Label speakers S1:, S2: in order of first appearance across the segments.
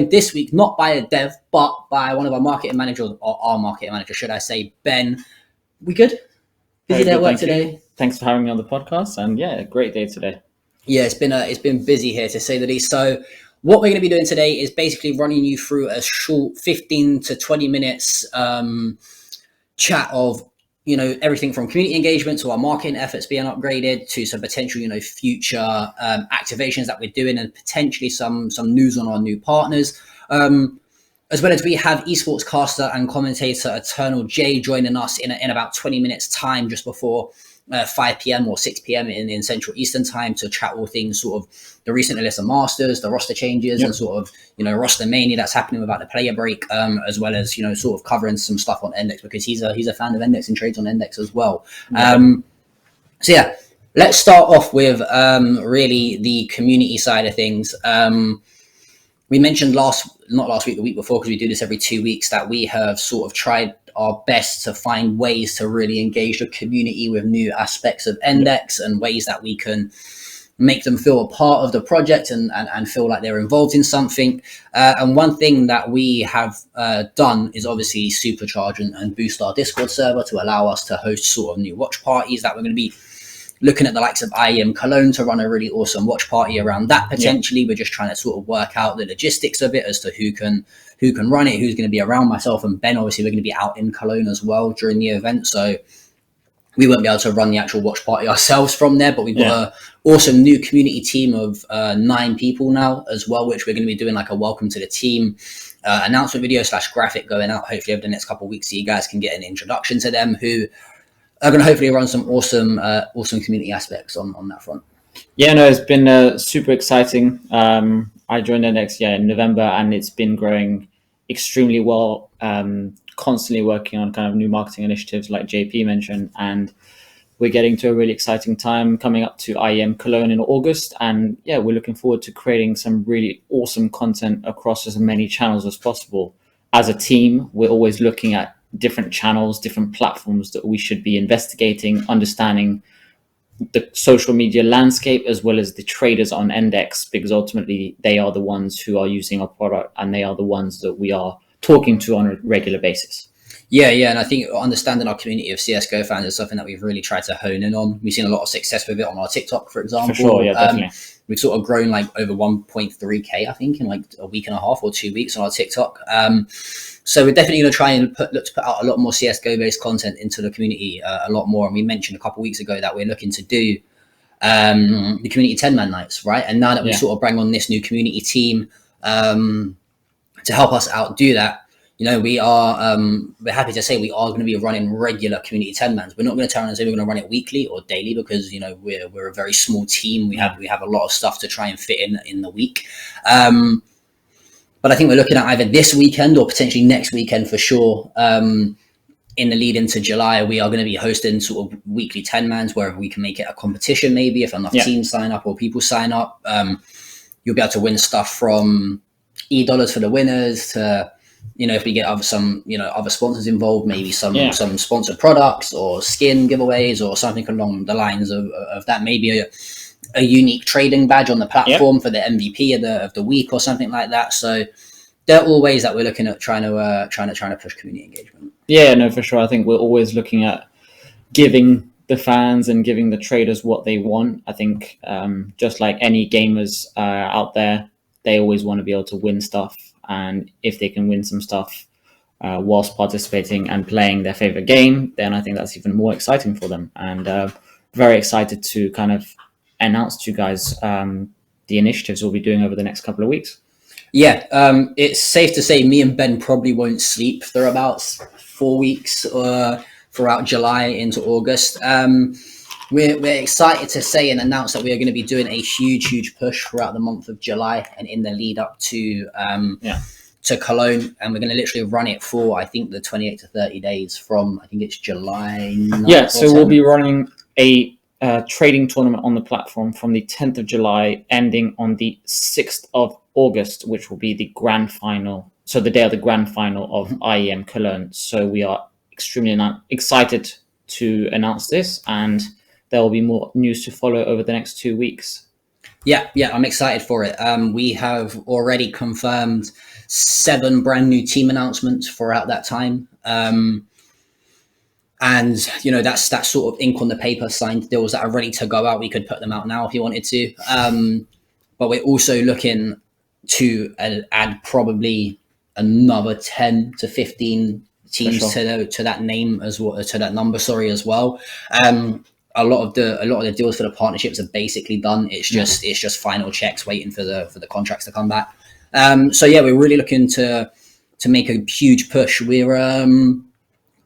S1: joined this week not by a dev, but by one of our marketing managers, or our marketing manager, should I say, Ben. We good? Busy day at work today.
S2: Thanks for having me on the podcast, and yeah, great day today.
S1: Yeah, it's been busy here to say the least. So what we're going to be doing today is basically running you through a short 15 to 20 minutes chat of, you know, everything from community engagement to our marketing efforts being upgraded to some potential, you know, future activations that we're doing, and potentially some news on our new partners. As well as we have esports caster and commentator EternalJay joining us in about 20 minutes time, just before 5 p.m. or 6 p.m. in Central Eastern time, to chat all things sort of the recent Alyssa Masters, the roster changes, and sort of, you know, roster mania that's happening without the player break, as well as, you know, sort of covering some stuff on ENDX, because he's a fan of ENDX and trades on ENDX as well. So yeah, let's start off with really the community side of things. We mentioned not last week, the week before, because we do this every 2 weeks, that we have sort of tried our best to find ways to really engage the community with new aspects of ENDX and ways that we can make them feel a part of the project and feel like they're involved in something. And one thing that we have done is obviously supercharge and boost our Discord server to allow us to host sort of new watch parties that we're going to be looking at the likes of IEM Cologne to run a really awesome watch party around that potentially. We're just trying to sort of work out the logistics of it as to who can run it, who's going to be around. Myself and Ben, obviously, we're going to be out in Cologne as well during the event, so we won't be able to run the actual watch party ourselves from there, but we've got an awesome new community team of 9 people now as well, which we're going to be doing like a welcome to the team announcement video / graphic going out hopefully over the next couple of weeks, so you guys can get an introduction to them, who are going to hopefully run some awesome community aspects on that front.
S2: Yeah, no, it's been super exciting. I joined ENDX in November, and it's been growing extremely well. Constantly working on kind of new marketing initiatives like JP mentioned, and we're getting to a really exciting time coming up to IEM Cologne in August. And yeah, we're looking forward to creating some really awesome content across as many channels as possible. As a team, we're always looking at different channels, different platforms that we should be investigating, understanding the social media landscape, as well as the traders on ENDX, because ultimately they are the ones who are using our product, and they are the ones that we are talking to on a regular basis.
S1: Yeah, and I think understanding our community of CSGO fans is something that we've really tried to hone in on. We've seen a lot of success with it on our TikTok, for example.
S2: For sure, yeah, definitely.
S1: We've sort of grown like over 1.3K, I think, in like a week and a half or 2 weeks on our TikTok. So we're definitely going to try and look to put out a lot more CSGO-based content into the community a lot more. And we mentioned a couple of weeks ago that we're looking to do the community 10-man nights, right? And now that we sort of bring on this new community team to help us out do that, you know, we're happy to say we are going to be running regular community 10-mans. We're not going to turn around and say we're going to run it weekly or daily, because, you know, we're a very small team. We have a lot of stuff to try and fit in the week. But I think we're looking at either this weekend or potentially next weekend for sure. In the lead into July, we are going to be hosting sort of weekly 10-mans, where we can make it a competition, maybe if enough teams sign up or people sign up. You'll be able to win stuff from $E for the winners to, you know, if we get other sponsors involved, maybe some sponsored products or skin giveaways or something along the lines of that. Maybe a unique trading badge on the platform for the MVP of the week or something like that. So there are all ways that we're looking at trying to push community engagement.
S2: Yeah, no, for sure. I think we're always looking at giving the fans and giving the traders what they want. I think just like any gamers out there, they always want to be able to win stuff. And if they can win some stuff whilst participating and playing their favorite game, then I think that's even more exciting for them. And very excited to kind of announce to you guys the initiatives we'll be doing over the next couple of weeks.
S1: Yeah, it's safe to say me and Ben probably won't sleep for about 4 weeks throughout July into August. We're excited to say and announce that we are going to be doing a huge push throughout the month of July and in the lead up to Cologne, and we're going to literally run it for, I think, the 28 to 30 days from, I think it's July 9th.
S2: Yeah, so we'll be running a trading tournament on the platform from the 10th of July, ending on the 6th of August, which will be the grand final. So the day of the grand final of IEM Cologne. So we are extremely excited to announce this, and there will be more news to follow over the next 2 weeks.
S1: Yeah, I'm excited for it. We have already confirmed 7 brand new team announcements throughout that time. And that's sort of ink on the paper, signed deals that are ready to go out. We could put them out now if you wanted to. But we're also looking to add probably another 10 to 15 teams
S2: sure.
S1: to that name as well, to that number, sorry, as well. A lot of the deals for the partnerships are basically done. It's just final checks waiting for the contracts to come back. So yeah, we're really looking to make a huge push. We're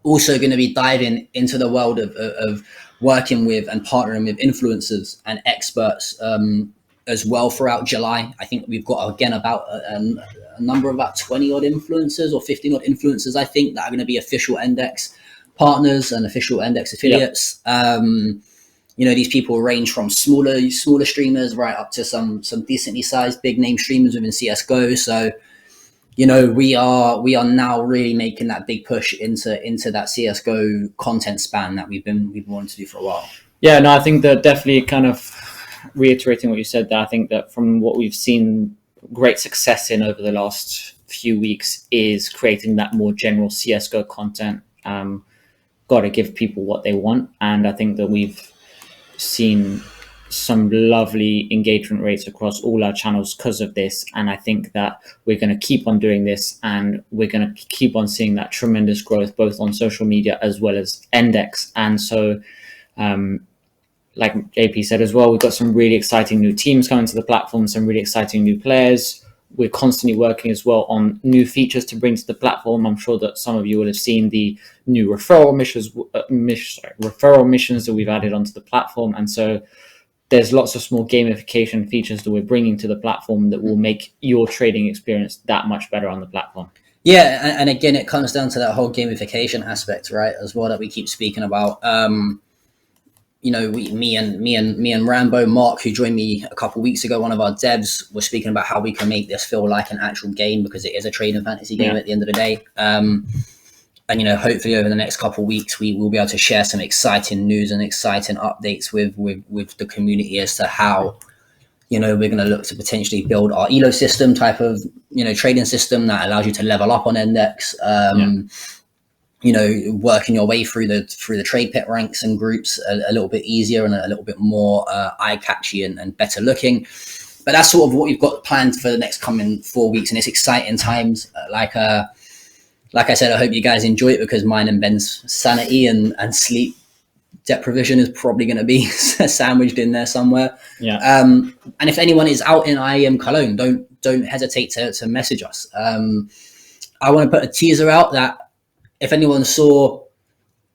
S1: also going to be diving into the world of working with and partnering with influencers and experts as well throughout July. I think we've got again about a number of about 20 odd influencers or 15 odd influencers, I think, that are going to be official ENDX partners and official ENDX affiliates. Yep. These people range from smaller streamers right up to some decently sized big name streamers within CSGO. So we are now really making that big push into that CSGO content span that we've been wanting to do for a while.
S2: Yeah, no, I think that definitely kind of reiterating what you said there, I think that from what we've seen great success in over the last few weeks is creating that more general CSGO content. Got to give people what they want. And I think that we've seen some lovely engagement rates across all our channels because of this. And I think that we're going to keep on doing this, and we're going to keep on seeing that tremendous growth both on social media as well as ENDX. And so like JP said as well, we've got some really exciting new teams coming to the platform, some really exciting new players. We're constantly working as well on new features to bring to the platform. I'm sure that some of you will have seen the new referral missions that we've added onto the platform. And so there's lots of small gamification features that we're bringing to the platform that will make your trading experience that much better on the platform.
S1: Yeah, and again, it comes down to that whole gamification aspect, right, as well, that we keep speaking about. Me and Rambo, Mark, who joined me a couple of weeks ago, one of our devs, was speaking about how we can make this feel like an actual game, because it is a trading fantasy game at the end of the day. And hopefully over the next couple of weeks, we will be able to share some exciting news and exciting updates with the community as to how we're going to look to potentially build our elo system type of trading system that allows you to level up on ENDX. Working your way through the trade pit ranks and groups a little bit easier and a little bit more eye catchy and better looking. But that's sort of what we've got planned for the next coming 4 weeks, and it's exciting times. Like I said, I hope you guys enjoy it, because mine and Ben's sanity and sleep deprivation is probably going to be sandwiched in there somewhere.
S2: Yeah.
S1: And if anyone is out in IEM Cologne, don't hesitate to message us. I want to put a teaser out that if anyone saw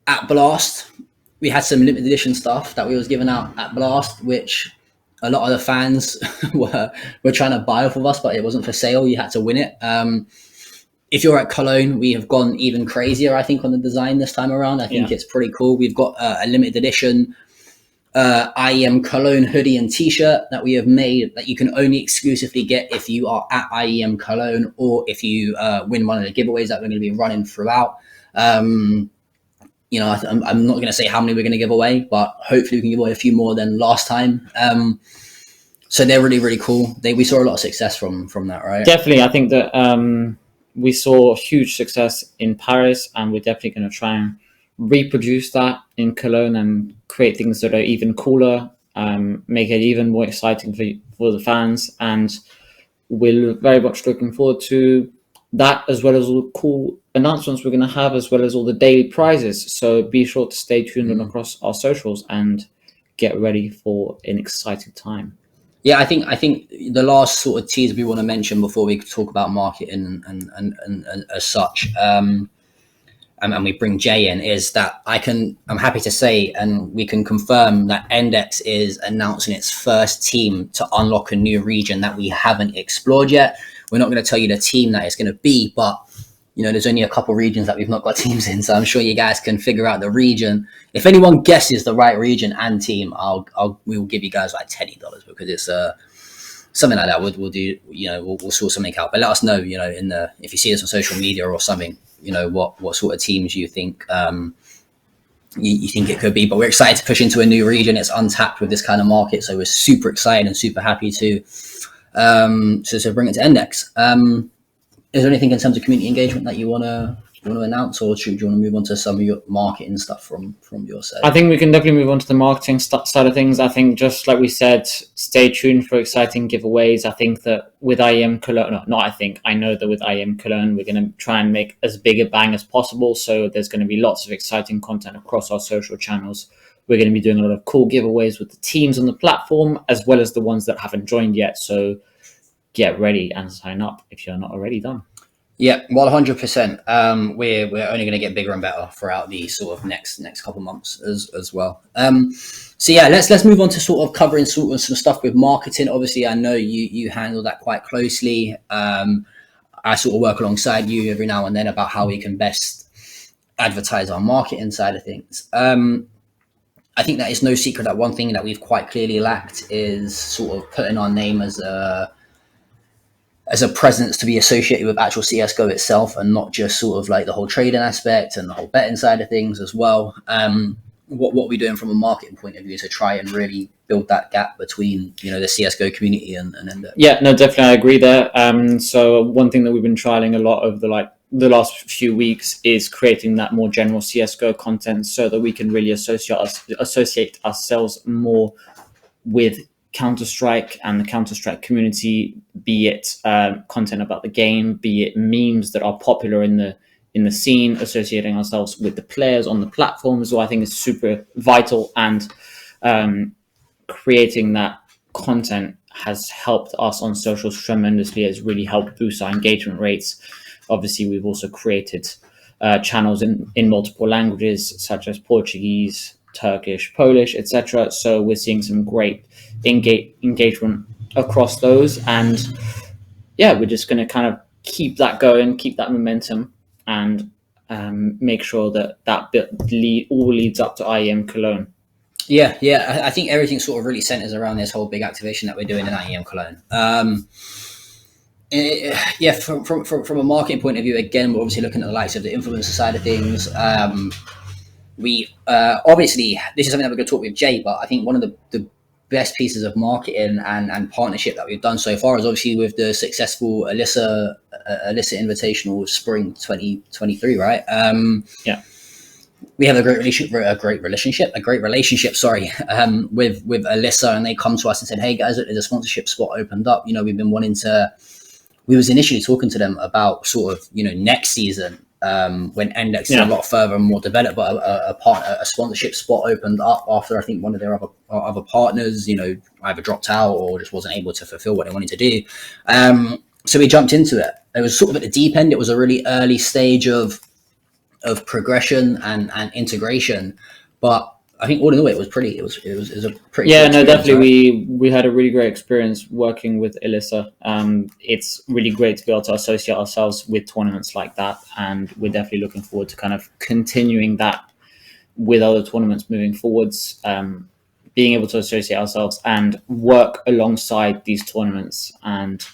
S1: at Blast, we had some limited edition stuff that we was giving out at Blast, which a lot of the fans were trying to buy off of us, but it wasn't for sale. You had to win it. If you're at Cologne, we have gone even crazier, I think, on the design this time around. I think it's pretty cool. We've got a limited edition IEM Cologne hoodie and t-shirt that we have made that you can only exclusively get if you are at IEM Cologne, or if you win one of the giveaways that we're going to be running throughout. I'm not going to say how many we're going to give away, but hopefully we can give away a few more than last time. So they're really, really cool. We saw a lot of success from that, right?
S2: Definitely. I think that we saw huge success in Paris, and we're definitely going to try and reproduce that in Cologne and create things that are even cooler, make it even more exciting for the fans. And we're very much looking forward to that, as well as all the cool announcements we're going to have, as well as all the daily prizes. So be sure to stay tuned on across our socials and get ready for an exciting time.
S1: Yeah, I think the last sort of tease we want to mention before we talk about marketing and as such, and we bring Jay in, is that I'm happy to say, and we can confirm, that ENDX is announcing its first team to unlock a new region that we haven't explored yet. We're not going to tell you the team that it's going to be, but there's only a couple regions that we've not got teams in, so I'm sure you guys can figure out the region. If anyone guesses the right region and team, we will give you guys like $10, because it's something like that. We'll do, we'll sort something out. But let us know, if you see us on social media or something, what sort of teams you think you think it could be. But we're excited to push into a new region. It's untapped with this kind of market, so we're super excited and super happy to bring it to ENDX. Is there anything in terms of community engagement that you want to announce, or do you want to move on to some of your marketing stuff from your side?
S2: I think we can definitely move on to the marketing side of things. I think, just like we said, stay tuned for exciting giveaways. I think that with IEM Cologne, I know that with IEM Cologne, we're going to try and make as big a bang as possible. So there's going to be lots of exciting content across our social channels. We're going to be doing a lot of cool giveaways with the teams on the platform, as well as the ones that haven't joined yet. So get ready and sign up if you're not already done.
S1: Yeah, 100%. We're only going to get bigger and better throughout the sort of next couple months as well. So yeah, let's move on to sort of covering sort of some stuff with marketing. Obviously, I know you handle that quite closely. I sort of work alongside you every now and then about how we can best advertise our marketing side of things. I think that it's no secret that one thing that we've quite clearly lacked is sort of putting our name as a presence to be associated with actual CSGO itself, and not just sort of like the whole trading aspect and the whole betting side of things as well. What we're doing from a marketing point of view to try and really build that gap between, the CSGO community and ENDX.
S2: Yeah, no, definitely, I agree there. So one thing that we've been trialing a lot over the last few weeks is creating that more general CSGO content, so that we can really associate ourselves more with Counter-Strike and the Counter-Strike community, be it content about the game, be it memes that are popular in the scene, associating ourselves with the players on the platform as well. I think it's super vital, and creating that content has helped us on socials tremendously. It's really helped boost our engagement rates. Obviously, we've also created channels in multiple languages, such as Portuguese, Turkish, Polish, etc. So we're seeing some great engagement across those, and yeah, we're just going to kind of keep that going, keep that momentum, and make sure that all leads up to IEM Cologne.
S1: Yeah, I think everything sort of really centers around this whole big activation that we're doing in IEM Cologne. From a marketing point of view, again, we're obviously looking at the likes of the influencer side of things. We obviously, this is something that we're going to talk with Jay, but I think one of the best pieces of marketing and partnership that we've done so far is obviously with the successful Alyssa Invitational Spring 2023, right?
S2: Yeah.
S1: We have a great relationship, with Alyssa, and they come to us and said, "Hey guys, there's a sponsorship spot opened up. We've been wanting to." We was initially talking to them about sort of next season, when ENDX is a lot further and more developed, but a sponsorship spot opened up after I think one of their other partners, either dropped out or just wasn't able to fulfill what they wanted to do. So we jumped into it. It was sort of at the deep end. It was a really early stage of progression and integration, but I think all in all it was a pretty
S2: yeah, no, definitely, right? we had a really great experience working with Alyssa. It's really great to be able to associate ourselves with tournaments like that, and we're definitely looking forward to kind of continuing that with other tournaments moving forwards. Being able to associate ourselves and work alongside these tournaments and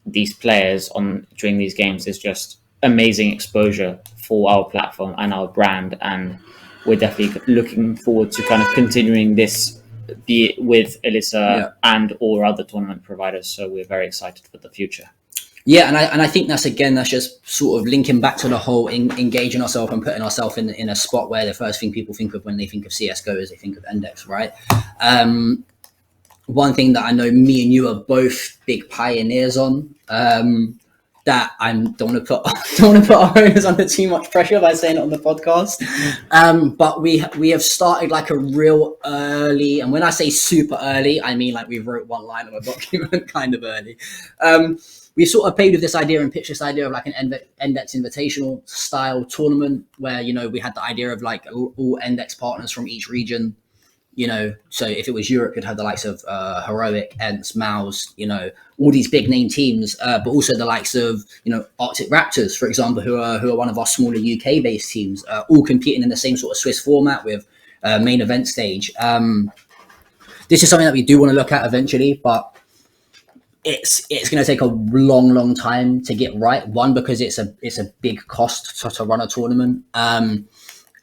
S2: these players during these games is just amazing exposure for our platform and our brand, and we're definitely looking forward to kind of continuing this, be it with Alyssa and or other tournament providers. So we're very excited for the future.
S1: Yeah, and I think that's just sort of linking back to the whole engaging ourselves and putting ourselves in a spot where the first thing people think of when they think of CSGO is they think of ENDX, right? One thing that I know me and you are both big pioneers on, that I don't want to put our owners under too much pressure by saying it on the podcast. But we have started like a real early, and when I say super early, I mean like we wrote one line of a document kind of early. We sort of played with this idea and pitched this idea of like an ENDX Invitational style tournament where, we had the idea of like all ENDX partners from each region. So if it was Europe, you'd have the likes of Heroic, ENTS, Mouse, all these big name teams, but also the likes of, Arctic Raptors, for example, who are one of our smaller UK based teams, all competing in the same sort of Swiss format with main event stage. This is something that we do want to look at eventually, but it's going to take a long time to get right. One, because it's a big cost to run a tournament.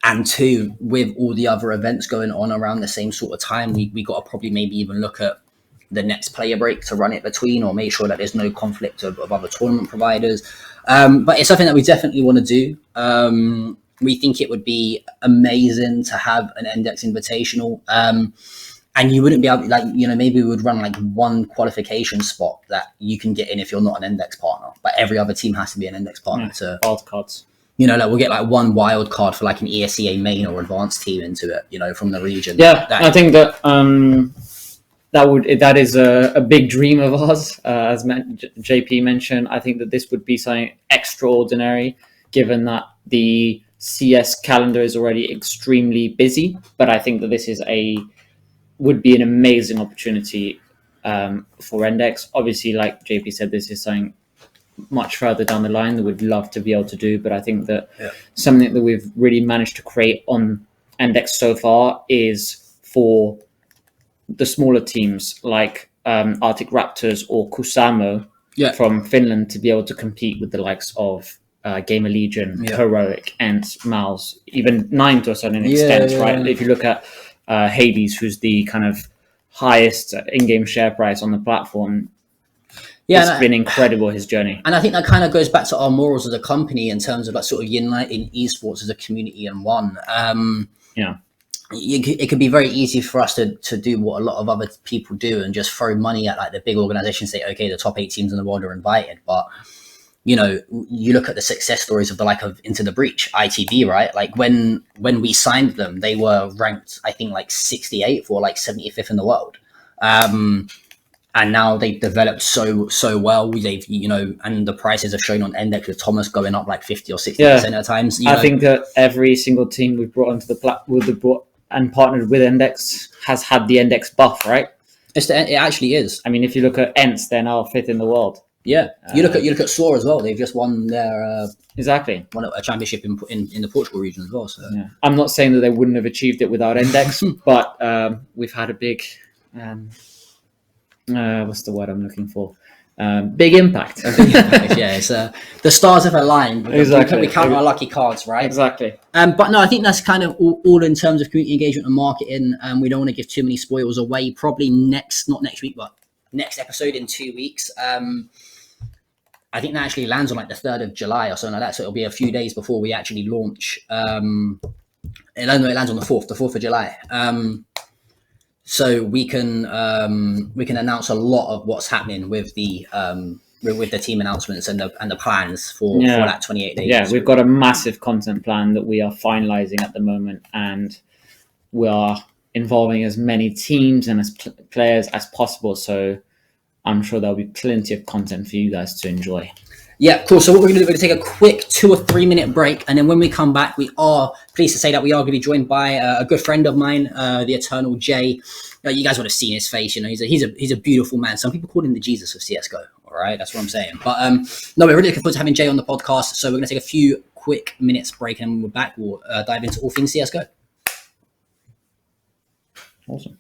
S1: and two, with all the other events going on around the same sort of time, we got to probably maybe even look at the next player break to run it between, or make sure that there's no conflict of other tournament providers. But it's something that we definitely want to do. We think it would be amazing to have an ENDX Invitational. And you wouldn't be able, like, you know, maybe we would run like one qualification spot that you can get in if you're not an ENDX partner, but every other team has to be an ENDX partner to
S2: wild cards.
S1: You know, like we'll get like one wild card for like an ESEA main or advanced team into it, you know, from the region.
S2: Yeah, I think that that is a big dream of ours. As JP mentioned, I think that this would be something extraordinary, given that the CS calendar is already extremely busy. But I think that this would be an amazing opportunity for ENDX. Obviously, like JP said, this is something much further down the line that we'd love to be able to do. But I think that something that we've really managed to create on ENDX so far is for the smaller teams like Arctic Raptors or Kusamo from Finland to be able to compete with the likes of Gamer Legion, Heroic, and Mouse, even Nine to a certain extent, right? If you look at Hades, who's the kind of highest in-game share price on the platform, it's been incredible, his journey.
S1: And I think that kind of goes back to our morals as a company in terms of like sort of uniting esports as a community and one. It could be very easy for us to do what a lot of other people do and just throw money at like the big organizations, say, okay, the top 8 teams in the world are invited. But, you know, you look at the success stories of the like of Into the Breach, ITV, right? Like when we signed them, they were ranked, I think, like 68th or like 75th in the world. And now they've developed so well. They've, you know, and the prices are shown on ENDX with Thomas going up like 50 or 60% at times.
S2: I think that every single team we've brought onto the platform and partnered with ENDX has had the ENDX buff, right?
S1: It actually is.
S2: I mean, if you look at ENTS, they're now 5th in the world.
S1: Yeah, you look at SOAR as well. They've just won their
S2: won
S1: a championship in the Portugal region as well. So
S2: I'm not saying that they wouldn't have achieved it without ENDX, but we've had a big what's the word I'm looking for? Big impact.
S1: Yeah, it's the stars have aligned.
S2: Exactly.
S1: We count our lucky cards, right?
S2: Exactly.
S1: But no, I think that's kind of all in terms of community engagement and marketing. We don't want to give too many spoils away. Probably not next week, but next episode in 2 weeks. I think that actually lands on like the 3rd of July or something like that. So it'll be a few days before we actually launch. It lands on the 4th of July. So we can announce a lot of what's happening with the team announcements and the plans for that 28 days.
S2: Yeah, we've got a massive content plan that we are finalizing at the moment, and we are involving as many teams and as players as possible. So I'm sure there'll be plenty of content for you guys to enjoy.
S1: Yeah, cool. So what we're going to do, we're going to take a quick 2 or 3 minute break. And then when we come back, we are pleased to say that we are going to be joined by a good friend of mine, the EternalJay. You guys would have seen his face. You know, he's a beautiful man. Some people call him the Jesus of CSGO. All right, that's what I'm saying. But no, we're really looking forward to having Jay on the podcast. So we're going to take a few quick minutes break, and when we're back, we'll dive into all things CSGO.
S2: Awesome.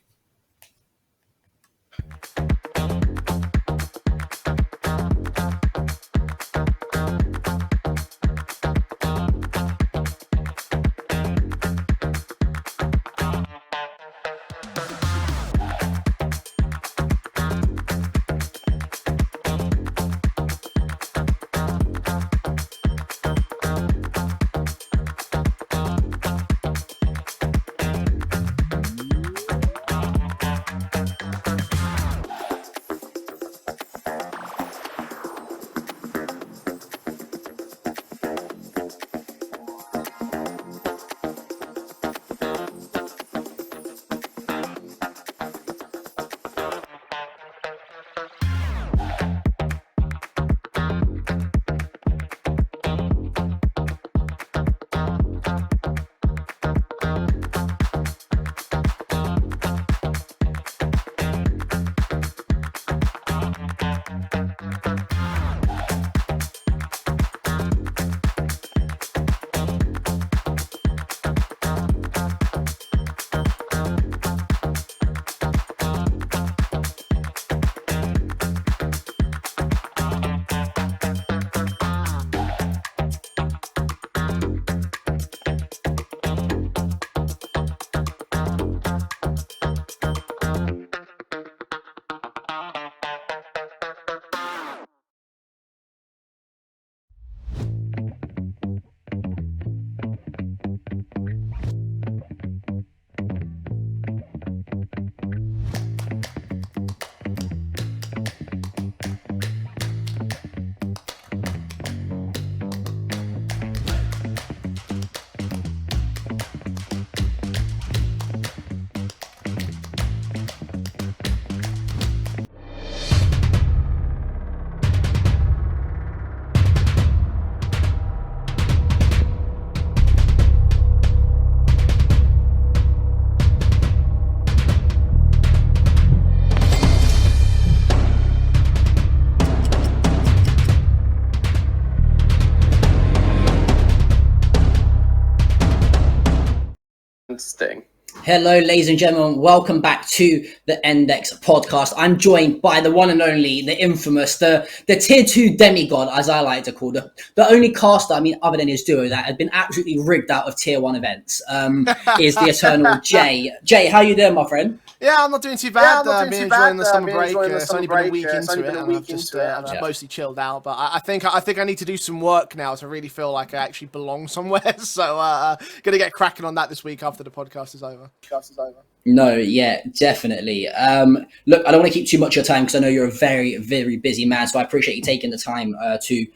S1: Hello, ladies and gentlemen. Welcome back to the ENDX podcast. I'm joined by the one and only, the infamous, the tier 2 demigod, as I like to call the only caster, other than his duo, that had been absolutely rigged out of tier 1 events, is the EternalJay. Jay, how you doing, my friend?
S3: Yeah, I'm not doing too bad. I've been enjoying the summer break. It's only been a week into it, and I've just mostly chilled out. But I think I need to do some work now to really feel like I actually belong somewhere. So gonna get cracking on that this week after the podcast is over.
S1: No, yeah, definitely. Look, I don't want to keep too much of your time because I know you're a very, very busy man. So I appreciate you taking the time to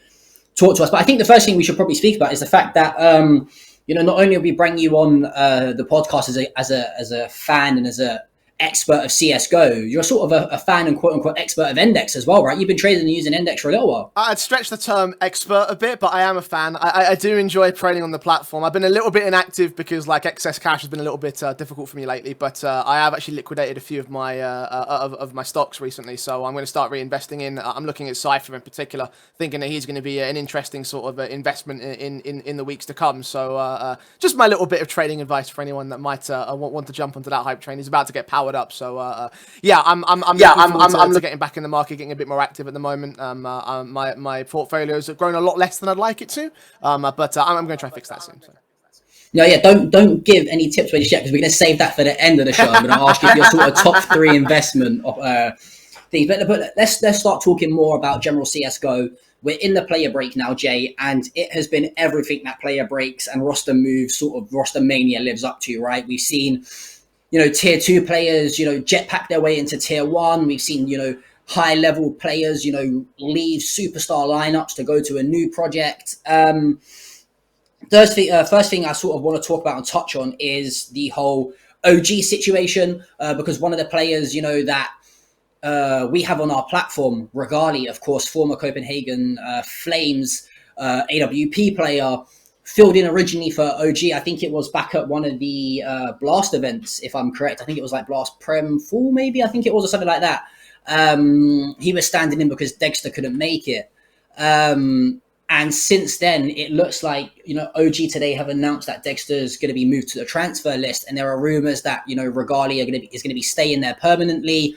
S1: talk to us. But I think the first thing we should probably speak about is the fact that not only are we bringing you on the podcast as a fan and as a expert of CSGO, you're sort of a fan and quote-unquote expert of ENDX as well, right? You've been trading and using ENDX for a little while.
S3: I'd stretch the term expert a bit, but I am a fan. I do enjoy trading on the platform. I've been a little bit inactive because excess cash has been a little bit difficult for me lately, but I have actually liquidated a few of my of my stocks recently, so I'm going to start reinvesting in. I'm looking at Cypher in particular, thinking that he's going to be an interesting sort of investment in the weeks to come. So just my little bit of trading advice for anyone that might want to jump onto that hype train. He's about to get powered up, so yeah, I'm looking forward to getting back in the market, getting a bit more active at the moment. My portfolios have grown a lot less than I'd like it to, but I'm going to try and fix that soon. So.
S1: No, yeah, don't give any tips when you yet because we're going to save that for the end of the show. I'm going to ask you for your sort of top 3 investment things, but let's start talking more about general CS:GO. We're in the player break now, Jay, and it has been everything that player breaks and roster moves, sort of roster mania lives up to, right? We've seen tier 2 players, jetpack their way into tier 1. We've seen, high level players, leave superstar lineups to go to a new project. First thing I sort of want to talk about and touch on is the whole OG situation, because one of the players, that we have on our platform, Regali, of course, former Copenhagen Flames AWP player, filled in originally for OG. I think it was back at one of the Blast events, if I'm correct. I think it was like Blast Prem 4, maybe. I think it was, or something like that. He was standing in because Dexter couldn't make it. And since then, it looks like, OG today have announced that Dexter's going to be moved to the transfer list. And there are rumors that, Regali is going to be staying there permanently.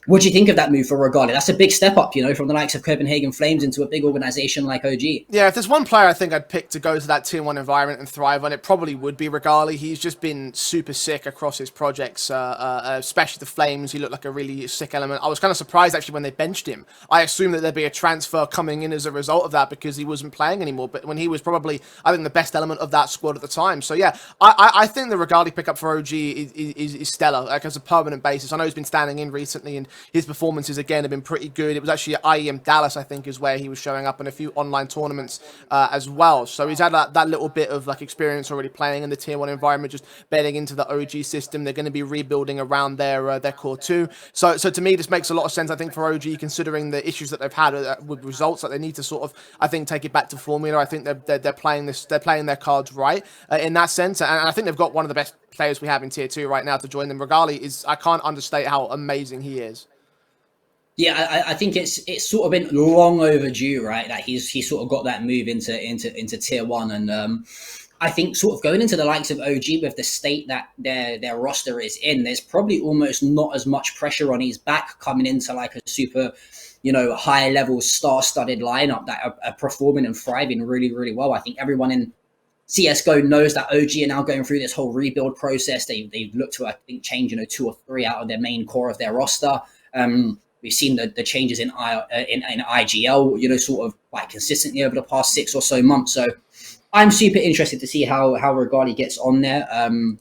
S1: What do you think of that move for Regali? That's a big step up, from the likes of Copenhagen Flames into a big organization like OG. Yeah,
S3: if there's one player I think I'd pick to go to that tier 1 environment and thrive on, it probably would be Regali. He's just been super sick across his projects, especially the Flames. He looked like a really sick element. I was kind of surprised actually when they benched him. I assumed that there'd be a transfer coming in as a result of that because he wasn't playing anymore. But when he was probably, I think, the best element of that squad at the time. So yeah, I think the Regali pickup for OG is stellar, as a permanent basis. I know he's been standing in recently and his performances again have been pretty good. It was actually at IEM Dallas, I think, is where he was showing up in a few online tournaments as well. So he's had that little bit of experience already playing in the tier 1 environment, just bedding into the OG system. They're going to be rebuilding around their core 2. So to me, this makes a lot of sense, I think, for OG, considering the issues that they've had with results. That they need to sort of, I think, take it back to formula. I think they're playing their cards right in that sense, and I think they've got one of the best players we have in tier 2 right now to join them. Regali I can't understate how amazing he is.
S1: Yeah, I think it's sort of been long overdue, right? That he's sort of got that move into tier 1, and I think sort of going into the likes of OG with the state that their roster is in, there's probably almost not as much pressure on his back coming into like a super, high level star-studded lineup that are performing and thriving really, really well. I think everyone in CSGO knows that OG are now going through this whole rebuild process. They've looked to, I think, change 2 or 3 out of their main core of their roster. We've seen the changes in IGL, sort of quite consistently over the past 6 or so months. So I'm super interested to see how Regali gets on there. I'm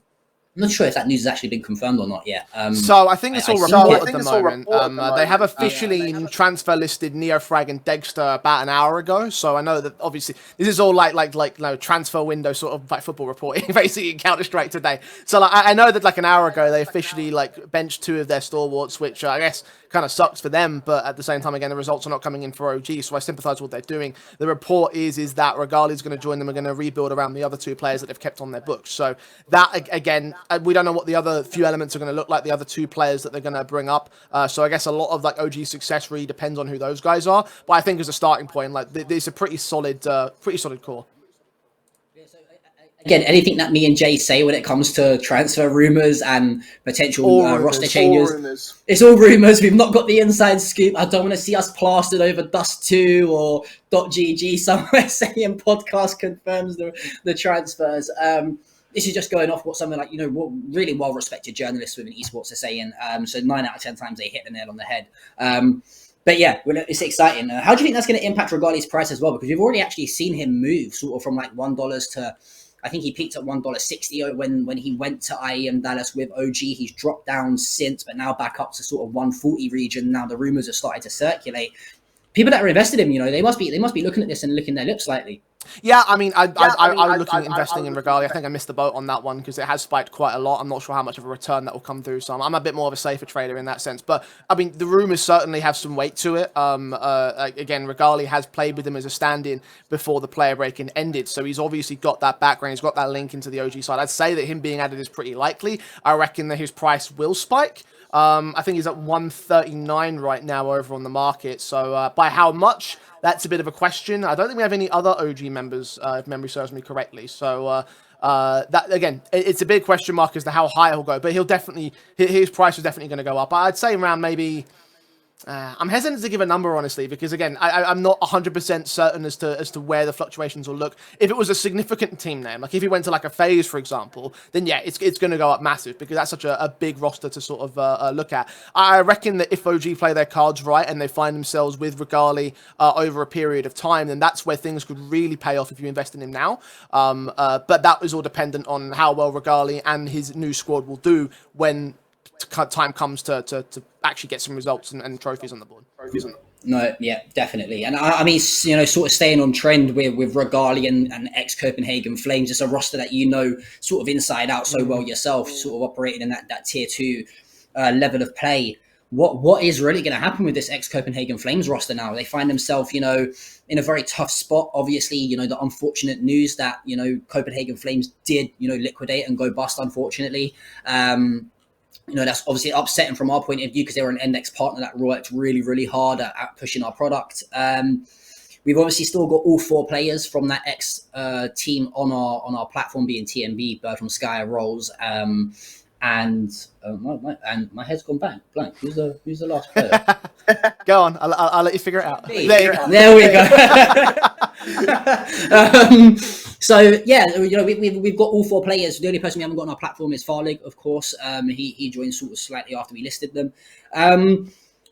S1: not sure if that news has actually been confirmed or not yet.
S3: So I think it's all reported at the moment. They have officially transfer listed Neofrag and Dexter about an hour ago. So I know that obviously this is all like transfer window sort of like football reporting, basically in Counter-Strike today. So I know that like an hour ago they officially benched 2 of their stalwarts, which I guess kind of sucks for them, but at the same time, again, the results are not coming in for OG, so I sympathise with what they're doing. The report is that Regali is going to join them and going to rebuild around the other 2 players that they've kept on their books. So that, again, we don't know what the other few elements are going to look like, the other 2 players that they're going to bring up. So I guess a lot of OG's success really depends on who those guys are. But I think as a starting point, there's a pretty solid core.
S1: Again, anything that me and Jay say when it comes to transfer rumors and potential roster changes, it's all rumors. We've not got the inside scoop. I don't want to see us plastered over Dust2 or .gg somewhere saying podcast confirms the transfers. This is just going off what something like, what really well-respected journalists within esports are saying. So 9 out of 10 times they hit the nail on the head. But yeah, it's exciting. How do you think that's going to impact Regali's price as well? Because we've already actually seen him move sort of from like $1 to, I think he peaked at $1.60 when he went to IEM Dallas with OG. He's dropped down since, but now back up to sort of 140 region. Now the rumors have started to circulate. People that are invested in him, they must be looking at this and licking their lips slightly.
S3: Yeah, I mean, I'm looking at investing in Regalia. I think I missed the boat on that one because it has spiked quite a lot. I'm not sure how much of a return that will come through, so I'm a bit more of a safer trader in that sense. But, I mean, the rumours certainly have some weight to it. Again, Regalia has played with him as a stand-in before the player break-in ended, so he's obviously got that background. He's got that link into the OG side. I'd say that him being added is pretty likely. I reckon that his price will spike. I think he's at 139 right now over on the market. So by how much? That's a bit of a question. I don't think we have any other OG members, if memory serves me correctly. So that again, it's a big question mark as to how high he'll go. But his price is definitely going to go up. I'd say around maybe. I'm hesitant to give a number, honestly, because again, I'm not 100% certain as to where the fluctuations will look. If it was a significant team name, like if he went to like a FaZe, for example, then yeah, it's going to go up massive because that's such a big roster to sort of look at. I reckon that if OG play their cards right and they find themselves with Regali over a period of time, then that's where things could really pay off if you invest in him now. But that was all dependent on how well Regali and his new squad will do when time comes to actually get some results and trophies on the board.
S1: No, yeah, definitely. And I mean, sort of staying on trend with Regali and ex-Copenhagen Flames, it's a roster that sort of inside out so well yourself, sort of operating in that tier 2 level of play. What is really going to happen with this ex-Copenhagen Flames roster now? They find themselves, in a very tough spot. Obviously, the unfortunate news that, Copenhagen Flames did, liquidate and go bust, unfortunately. That's obviously upsetting from our point of view because they were an ENDX partner that worked really, really hard at pushing our product. We've obviously still got all 4 players from that X team on our platform, being TMB, Bird from Sky, Rolls, and my head's gone blank. Who's the last player?
S3: Go on, I'll let you figure it out.
S1: There we go. So yeah, we've got all 4 players. The only person we haven't got on our platform is Farlig, of course. He joined sort of slightly after we listed them.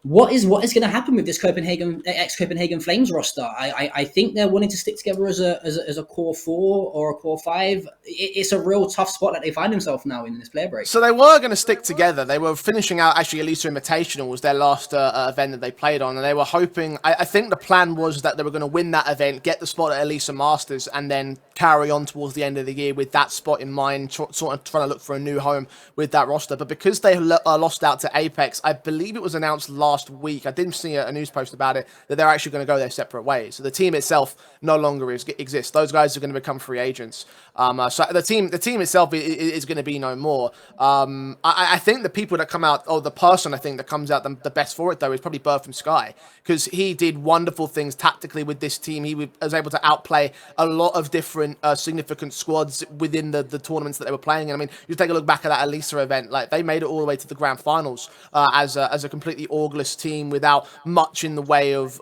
S1: What is going to happen with this ex-Copenhagen Flames roster? I think they're wanting to stick together as a core 4 or a core 5. It's a real tough spot that they find themselves now in this player break.
S3: So they were going to stick together. They were finishing out actually Elisa Invitational was their last event that they played on, and they were hoping. I think the plan was that they were going to win that event, get the spot at Elisa Masters, and then carry on towards the end of the year with that spot in mind, sort of trying to look for a new home with that roster. But because they lost out to Apex, I believe it was announced last week, I didn't see a news post about it, that they're actually going to go their separate ways. So the team itself no longer exists. Those guys are going to become free agents. So the team itself is going to be no more. I think the people that come out, or the person I think that comes out the best for it though, is probably Bird from Sky, because he did wonderful things tactically with this team. He was able to outplay a lot of different significant squads within the tournaments that they were playing. And I mean, you take a look back at that Elisa event, like they made it all the way to the grand finals as a completely orgless team without much in the way of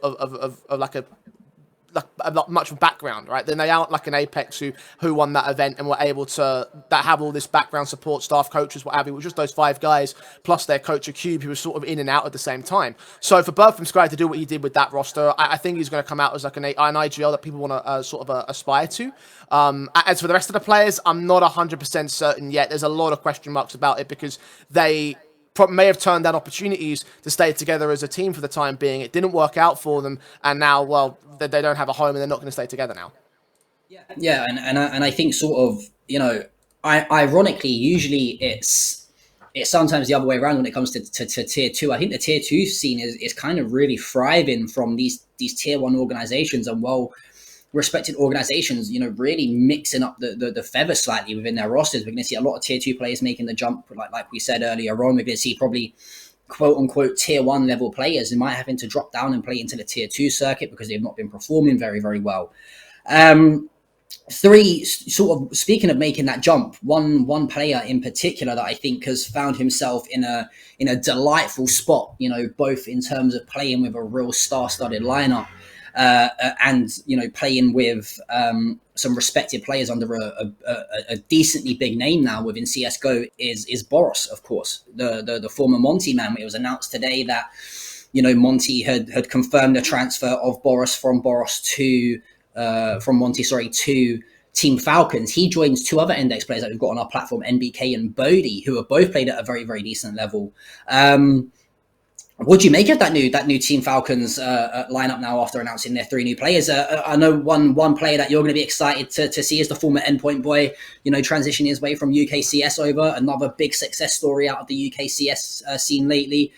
S3: much background, right? Then they out like an Apex who won that event and were able to have all this background support, staff, coaches, what have you. It was just those 5 guys plus their coach, a Cube, who was sort of in and out at the same time. So for Bird from Sky to do what he did with that roster, I think he's going to come out as like an IGL that people want to sort of aspire to. As for the rest of the players, I'm not 100% certain yet. There's a lot of question marks about it because they may have turned down opportunities to stay together as a team for the time being. It didn't work out for them, and now, well, they don't have a home and they're not going to stay together now.
S1: Yeah, and I think sort of, ironically, usually it's sometimes the other way around when it comes to tier 2. I think the tier 2 scene is kind of really thriving from these tier 1 organizations and respected organizations, really mixing up the feather slightly within their rosters. We're going to see a lot of tier 2 players making the jump, like we said earlier on. We're going to see probably quote unquote tier 1 level players who might having to drop down and play into the tier 2 circuit because they've not been performing very, very well. sort of speaking of making that jump, one player in particular that I think has found himself in a delightful spot, both in terms of playing with a real star-studded lineup, and playing with some respected players under a decently big name now within CS:GO is Boros, of course, the former Monty man. It was announced today that Monty had confirmed the transfer of Boros from Monty to Team Falcons. He joins two other ENDX players that we've got on our platform, NBK and Bodhi, who have both played at a very, very decent level. What do you make of that new Team Falcons lineup now after announcing their 3 new players? I know one player that you're going to be excited to see is the former Endpoint boy, transitioning his way from UKCS over. Another big success story out of the UKCS scene lately.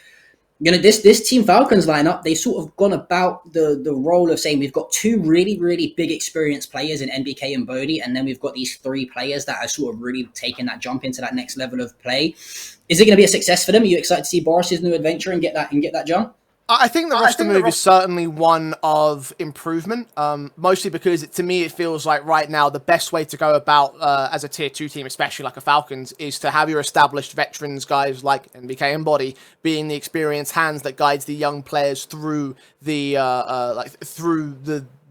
S1: This Team Falcons lineup, they've sort of gone about the role of saying we've got 2 really, really big experienced players in NBK and Bodhi, and then we've got these 3 players that are sort of really taking that jump into that next level of play. Is it going to be a success for them? Are you excited to see Boris's new adventure and get that jump?
S3: I think the roster move is certainly one of improvement, mostly because to me it feels like right now the best way to go about as a tier 2 team, especially like a Falcons, is to have your established veterans guys like NBK and Body being the experienced hands that guides the young players through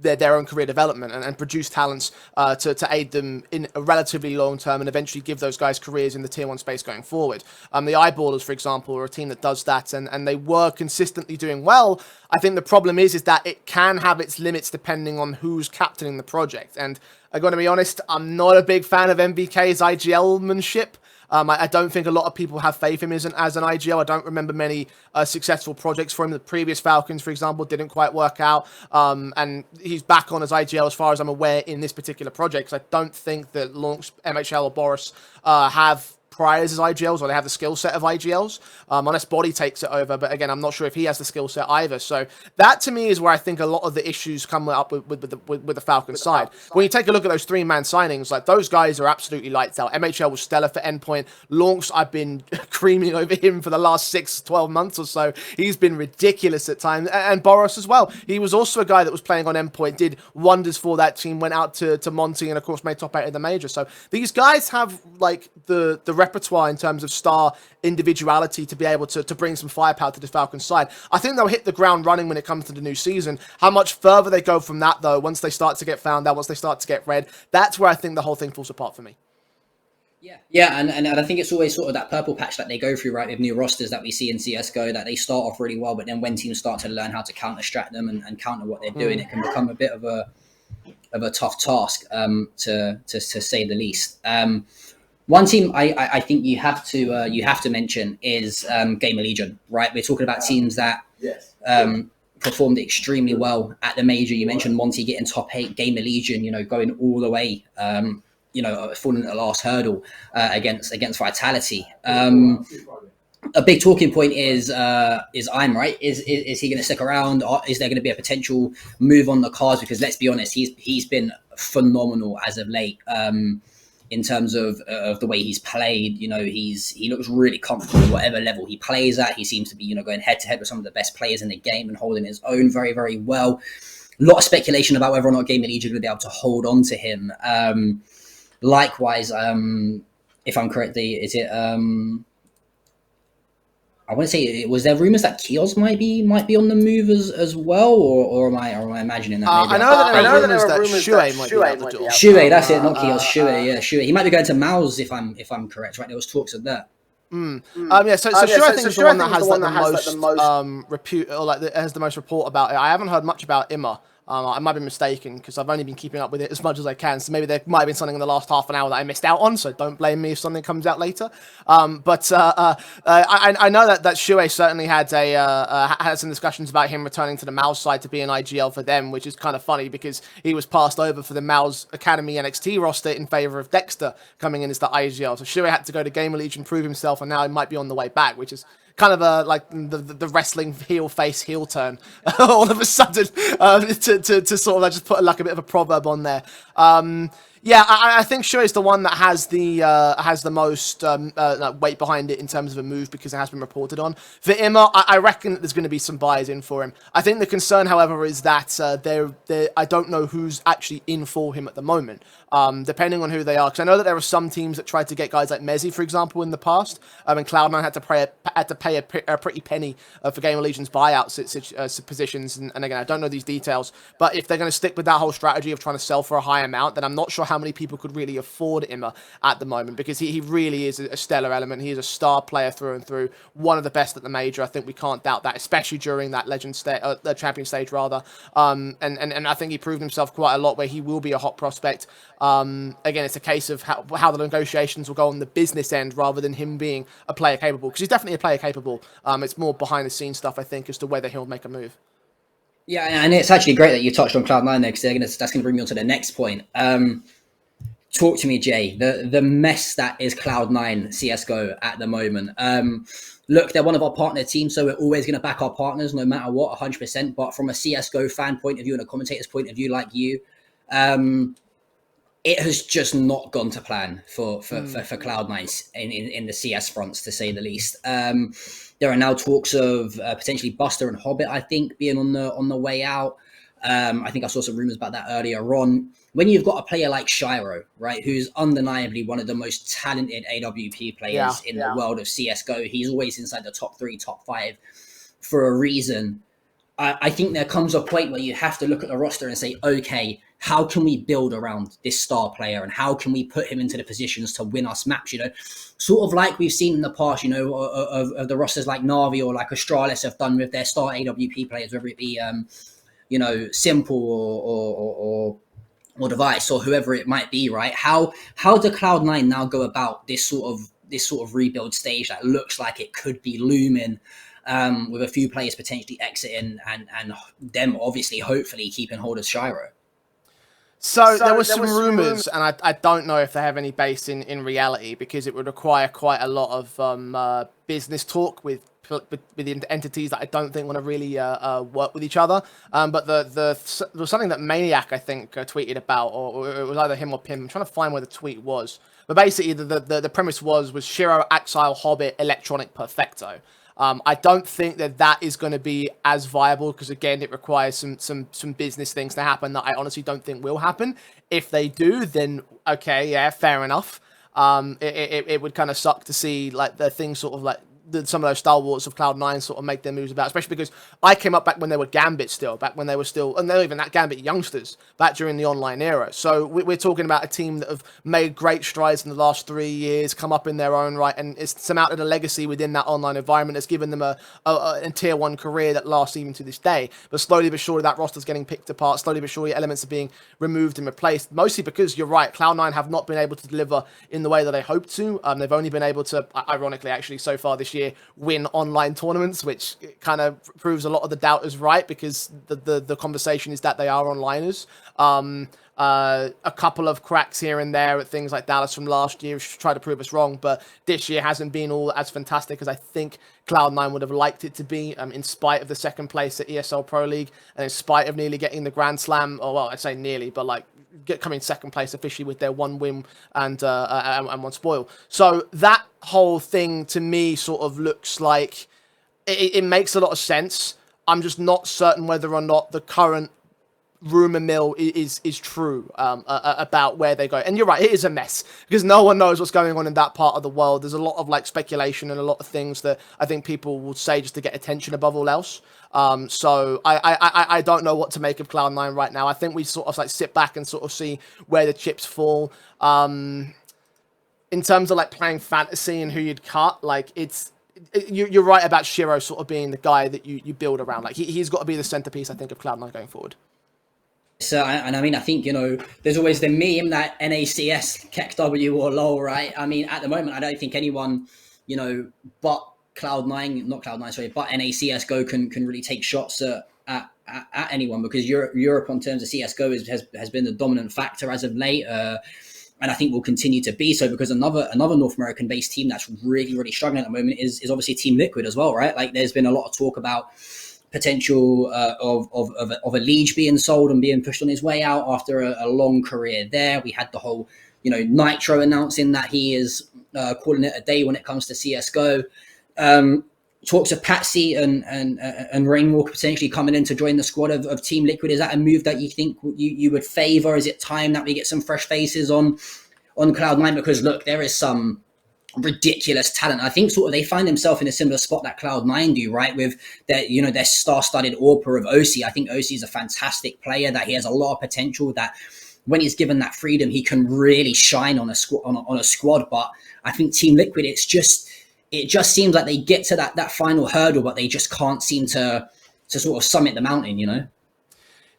S3: their own career development and produce talents to aid them in a relatively long term and eventually give those guys careers in the tier 1 space going forward. The Eyeballers, for example, are a team that does that, and they were consistently doing well. I think the problem is that it can have its limits depending on who's captaining the project. And I'm going to be honest, I'm not a big fan of MBK's IGL-manship. I don't think a lot of people have faith in him as an IGL. I don't remember many successful projects for him. The previous Falcons, for example, didn't quite work out. And he's back on as IGL as far as I'm aware in this particular project. Because I don't think that Launch, MHL or Boris have priors as IGLs, or they have the skill set of IGLs, unless Body takes it over. But again, I'm not sure if he has the skill set either. So that to me is where I think a lot of the issues come up with the Falcons side. When you take a look at those 3-man signings, like those guys are absolutely lights out. MHL was stellar for Endpoint. Launch, I've been creaming over him for the last 6-12 months or so. He's been ridiculous at times. And Boros as well. He was also a guy that was playing on Endpoint, did wonders for that team, went out to Monty, and of course made top 8 in the major. So these guys have like the repertoire in terms of star individuality to be able to bring some firepower to the Falcons side. I think they'll hit the ground running when it comes to the new season. How much further they go from that, though, once they start to get found out, once they start to get read, that's where I think the whole thing falls apart for me.
S1: Yeah, and I think it's always sort of that purple patch that they go through, right, with new rosters that we see in CSGO, that they start off really well, but then when teams start to learn how to counter-strat them and counter what they're doing, it can become a bit of a tough task, to say the least. One team I think you have to mention is Gamer Legion, right? We're talking about teams that performed extremely well at the major. You mentioned Monty getting top 8, Gamer Legion, going all the way, falling at the last hurdle against Vitality. A big talking point is I'm right. Is he going to stick around? Or is there going to be a potential move on the cards? Because let's be honest, he's been phenomenal as of late. In terms of the way he's played, he looks really comfortable whatever level he plays at. He seems to be, going head to head with some of the best players in the game and holding his own very, very well. A lot of speculation about whether or not Gamer Legion will be able to hold on to him. Likewise, if I'm correct, is it? I want to say, was there rumors that Kios might be on the move as well, or am I imagining that?
S3: I know that there are rumors that Shue might be out the door.
S1: Shue, that's it, not Kios. Shue, yeah, Shue. He might be going to Mouse if I'm correct, right? There was talks of that.
S3: So Shue, I think is the one that has the most repute, or like has the most report about it. I haven't heard much about Imma. I might be mistaken because I've only been keeping up with it as much as I can. So maybe there might have been something in the last half an hour that I missed out on. So don't blame me if something comes out later. I know that Shue certainly had some discussions about him returning to the Mouse side to be an IGL for them, which is kind of funny because he was passed over for the Mouse Academy NXT roster in favor of Dexter coming in as the IGL. So Shue had to go to Gamer Legion, prove himself, and now he might be on the way back, which is kind of like the wrestling heel turn all of a sudden to sort of just put like a bit of a proverb on there. Yeah, I think Sure is the one that has the most weight behind it in terms of a move because it has been reported on. For Imma, I reckon that there's going to be some buys in for him. I think the concern, however, is that I don't know who's actually in for him at the moment. Depending on who they are, because I know that there are some teams that tried to get guys like Mezzi, for example, in the past, and Cloud9 had to pay a pretty penny for Game of Legion's buyout positions. And again, I don't know these details, but if they're going to stick with that whole strategy of trying to sell for a high amount, then I'm not sure how many people could really afford Imma at the moment, because he really is a stellar element. He is a star player through and through, one of the best at the major. I think we can't doubt that, especially during that the champion stage rather. And I think he proved himself quite a lot where he will be a hot prospect. Again, it's a case of how the negotiations will go on the business end rather than him being a player capable, because he's definitely a player capable. It's more behind the scenes stuff, I think, as to whether he'll make a move.
S1: Yeah, and it's actually great that you touched on Cloud9 there, because that's going to bring me on to the next point. Talk to me, Jay. The mess that is Cloud9 CSGO at the moment. Look, they're one of our partner teams, so we're always going to back our partners no matter what, 100%. But from a CSGO fan point of view and a commentator's point of view like you, it has just not gone to plan for Cloud9 in the CS fronts, to say the least. There are now talks of potentially Buster and Hobbit, I think, being on the way out. I think I saw some rumors about that earlier on. When you've got a player like Shiro, right, who's undeniably one of the most talented AWP players in the world of CSGO, he's always inside the top 3, top 5 for a reason. I think there comes a point where you have to look at the roster and say, okay, how can we build around this star player, and how can we put him into the positions to win us maps, sort of like we've seen in the past, of the rosters like Na'Vi or like Astralis have done with their star AWP players, whether it be, Simple or Device or whoever it might be, right? How do Cloud9 now go about this sort of rebuild stage that looks like it could be looming, with a few players potentially exiting and them obviously hopefully keeping hold of Shiro?
S3: So there were some rumors, and I don't know if they have any base in reality, because it would require quite a lot of business talk with the entities that I don't think want to really work with each other. But there was something that Maniac, I think, tweeted about, or it was either him or Pim. I'm trying to find where the tweet was. But basically, the premise was Shiro, Axile, Hobbit, Electronic, Perfecto. I don't think that is going to be as viable, because again, it requires some business things to happen that I honestly don't think will happen. If they do, then okay, yeah, fair enough. It would kind of suck to see like the things sort of like some of those stalwarts of Cloud9 sort of make their moves about, especially because I came up back when they were Gambit still, and they were even that Gambit youngsters back during the online era. So we're talking about a team that have made great strides in the last 3 years, come up in their own right, and it's cemented a legacy within that online environment that's given them a tier 1 career that lasts even to this day. But slowly but surely that roster's getting picked apart, slowly but surely elements are being removed and replaced, mostly because you're right, Cloud9 have not been able to deliver in the way that they hoped to. They've only been able to, ironically actually so far this year, win online tournaments, which kind of proves a lot of the doubters right, because the conversation is that they are onliners. A couple of cracks here and there at things like Dallas from last year try to prove us wrong, but this year hasn't been all as fantastic as I think Cloud9 would have liked it to be, in spite of the second place at ESL Pro League, and in spite of nearly getting the Grand Slam, or well, I'd say nearly, but like coming second place officially with their 1 win and 1 spoil. So that whole thing to me sort of looks like it makes a lot of sense. I'm just not certain whether or not the current rumor mill is true about where they go. And you're right, it is a mess, because no one knows what's going on in that part of the world. There's a lot of like speculation and a lot of things that I think people will say just to get attention above all else. So I don't know what to make of Cloud9 right now. I think we sort of like sit back and sort of see where the chips fall. In terms of like playing fantasy and who you'd cut, like you're right about Shiro sort of being the guy that you build around. Like he's got to be the centerpiece, I think, of Cloud9 going forward.
S1: So, and I mean, I think, there's always the meme that NACS, KEKW or LOL, right? I mean, at the moment, I don't think anyone, but Cloud9, not Cloud9, sorry, but NACSGO can really take shots at anyone, because Europe on terms of CSGO has been the dominant factor as of late. And I think will continue to be so, because another North American based team that's really, really struggling at the moment is obviously Team Liquid as well, right? Like there's been a lot of talk about potential of a Liege being sold and being pushed on his way out after a long career there. We had the whole, Nitro announcing that he is calling it a day when it comes to CS:GO. Talks of Patsy and Rainwalker potentially coming in to join the squad of Team Liquid. Is that a move that you think you would favour? Is it time that we get some fresh faces on Cloud9? Because look, there is some ridiculous talent. I think sort of they find themselves in a similar spot that Cloud9 do, right? With their star-studded AWPer of OC. I think OC is a fantastic player, that he has a lot of potential, that when he's given that freedom, he can really shine on a squad. But I think Team Liquid, it just seems like they get to that final hurdle, but they just can't seem to sort of summit the mountain,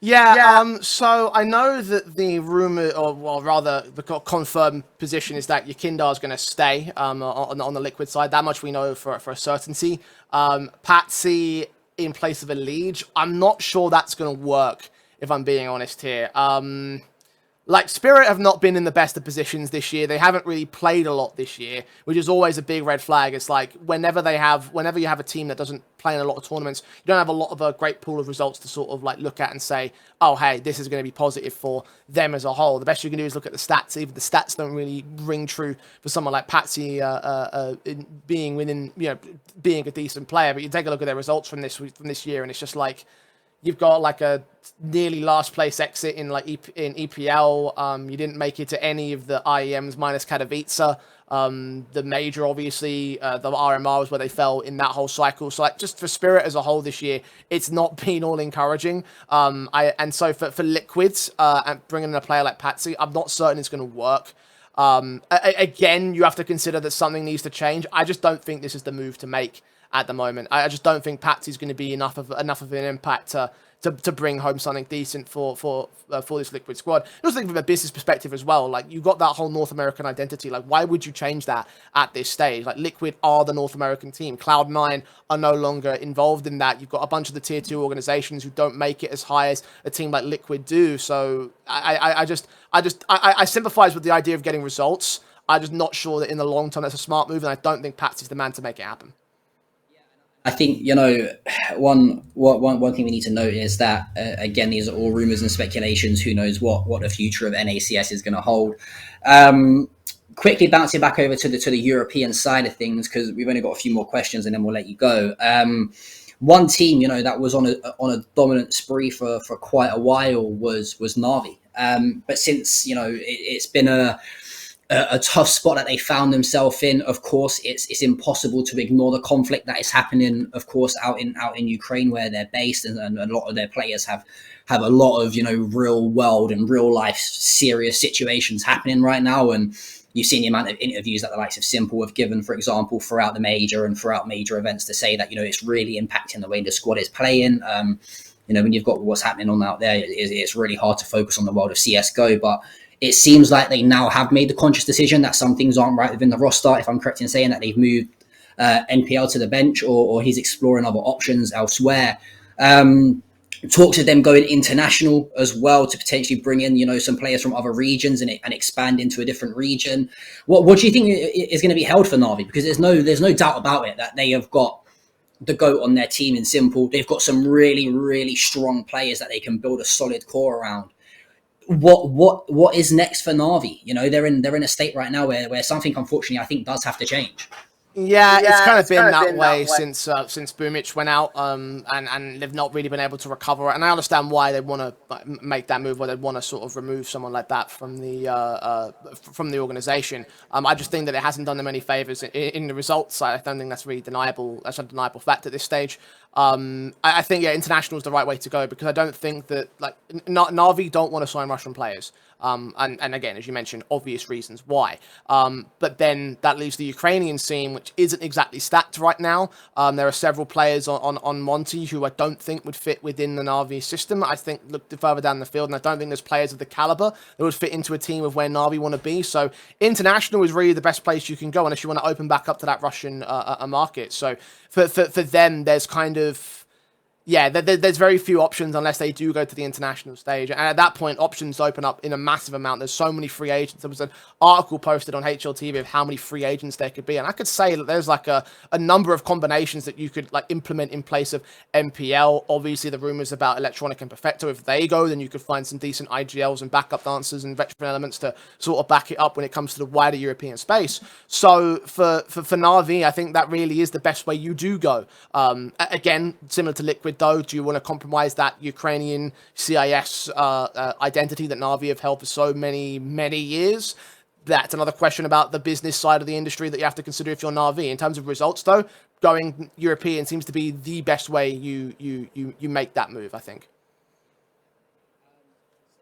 S3: Yeah, so I know that the rumor, or well, rather the confirmed position is that Yakindar is going to stay on the Liquid side. That much we know for a certainty. Patsy in place of a Liege, I'm not sure that's going to work, if I'm being honest here. Spirit have not been in the best of positions this year. They haven't really played a lot this year, which is always a big red flag. It's like whenever you have a team that doesn't play in a lot of tournaments, you don't have a lot of a great pool of results to sort of like look at and say, oh, hey, this is going to be positive for them as a whole. The best you can do is look at the stats. Even the stats don't really ring true for someone like Patsy being a decent player. But you take a look at their results from this year, and it's just like, you've got like a nearly last place exit in in EPL. You didn't make it to any of the IEMs minus Katowice. The major, obviously, the RMR was where they fell in that whole cycle. So just for Spirit as a whole this year, it's not been all encouraging. So for Liquids and bringing in a player like Patsy, I'm not certain it's going to work. Again, you have to consider that something needs to change. I just don't think this is the move to make at the moment. I just don't think Patsy's going to be enough of an impact to bring home something decent for this Liquid squad. I also think from a business perspective as well, like, you've got that whole North American identity. Like, why would you change that at this stage? Like, Liquid are the North American team. Cloud9 are no longer involved in that. You've got a bunch of the tier 2 organizations who don't make it as high as a team like Liquid do. So I sympathize with the idea of getting results. I'm just not sure that in the long term that's a smart move, and I don't think Patsy's the man to make it happen.
S1: I think, one thing we need to note is that, again, these are all rumors and speculations. Who knows what the future of NACS is going to hold. Quickly bouncing back over to the European side of things, because we've only got a few more questions and then we'll let you go. One team, that was on a dominant spree for quite a while was Na'Vi. But since, it's been a tough spot that they found themselves in. Of course, it's impossible to ignore the conflict that is happening, of course, out in Ukraine where they're based, and a lot of their players have a lot of real world and real life serious situations happening right now. And you've seen the amount of interviews that the likes of Simple have given, for example, throughout the major and throughout major events, to say that it's really impacting the way the squad is playing. When you've got what's happening on out there, it's really hard to focus on the world of CS:GO, but it seems like they now have made the conscious decision that some things aren't right within the roster. If I'm correct in saying that they've moved NPL to the bench, or he's exploring other options elsewhere. Talks of them going international as well to potentially bring in, some players from other regions and expand into a different region. What do you think is going to be held for Na'Vi? Because there's no doubt about it that they have got the GOAT on their team in Simple. They've got some really, really strong players that they can build a solid core around. What is next for Na'Vi? They're in a state right now where something, unfortunately, I think does have to change.
S3: Yeah, it's kind of been that way since Boomich went out, and they've not really been able to recover. And I understand why they want to make that move, where they want to sort of remove someone like that from the organization. I just think that it hasn't done them any favors in the results. I don't think that's really deniable. That's a undeniable fact at this stage. I think international is the right way to go, because I don't think that Na'Vi don't want to sign Russian players. And again, as you mentioned, obvious reasons why. But then that leaves the Ukrainian scene, which isn't exactly stacked right now. There are several players on Monty who I don't think would fit within the Na'Vi system. I think look further down the field, and I don't think there's players of the caliber that would fit into a team of where Na'Vi want to be. So international is really the best place you can go unless you want to open back up to that Russian market. So for them, there's kind of yeah, there's very few options unless they do go to the international stage. And at that point, options open up in a massive amount. There's so many free agents. There was an article posted on HLTV of how many free agents there could be. And I could say that there's like a number of combinations that you could like implement in place of MPL. Obviously, the rumors about Electronic and Perfecto, if they go, then you could find some decent IGLs and backup dancers and veteran elements to sort of back it up when it comes to the wider European space. So for Na'Vi, I think that really is the best way you do go. Again, similar to Liquid, though, do you want to compromise that Ukrainian CIS identity that Na'Vi have held for so many years? That's another question about the business side of the industry that you have to consider if you're Na'Vi. In terms of results, though, going European seems to be the best way you make that move, I think.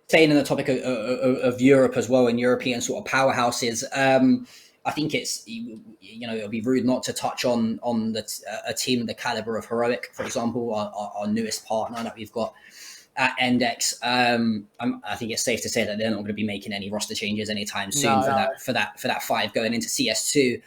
S1: Staying on the topic of Europe as well and European sort of powerhouses, I think it's, you know, it'll be rude not to touch on a team the caliber of Heroic, for example, our newest partner that we've got at ENDX. I think it's safe to say that they're not going to be making any roster changes anytime soon for that 5 going into CS2.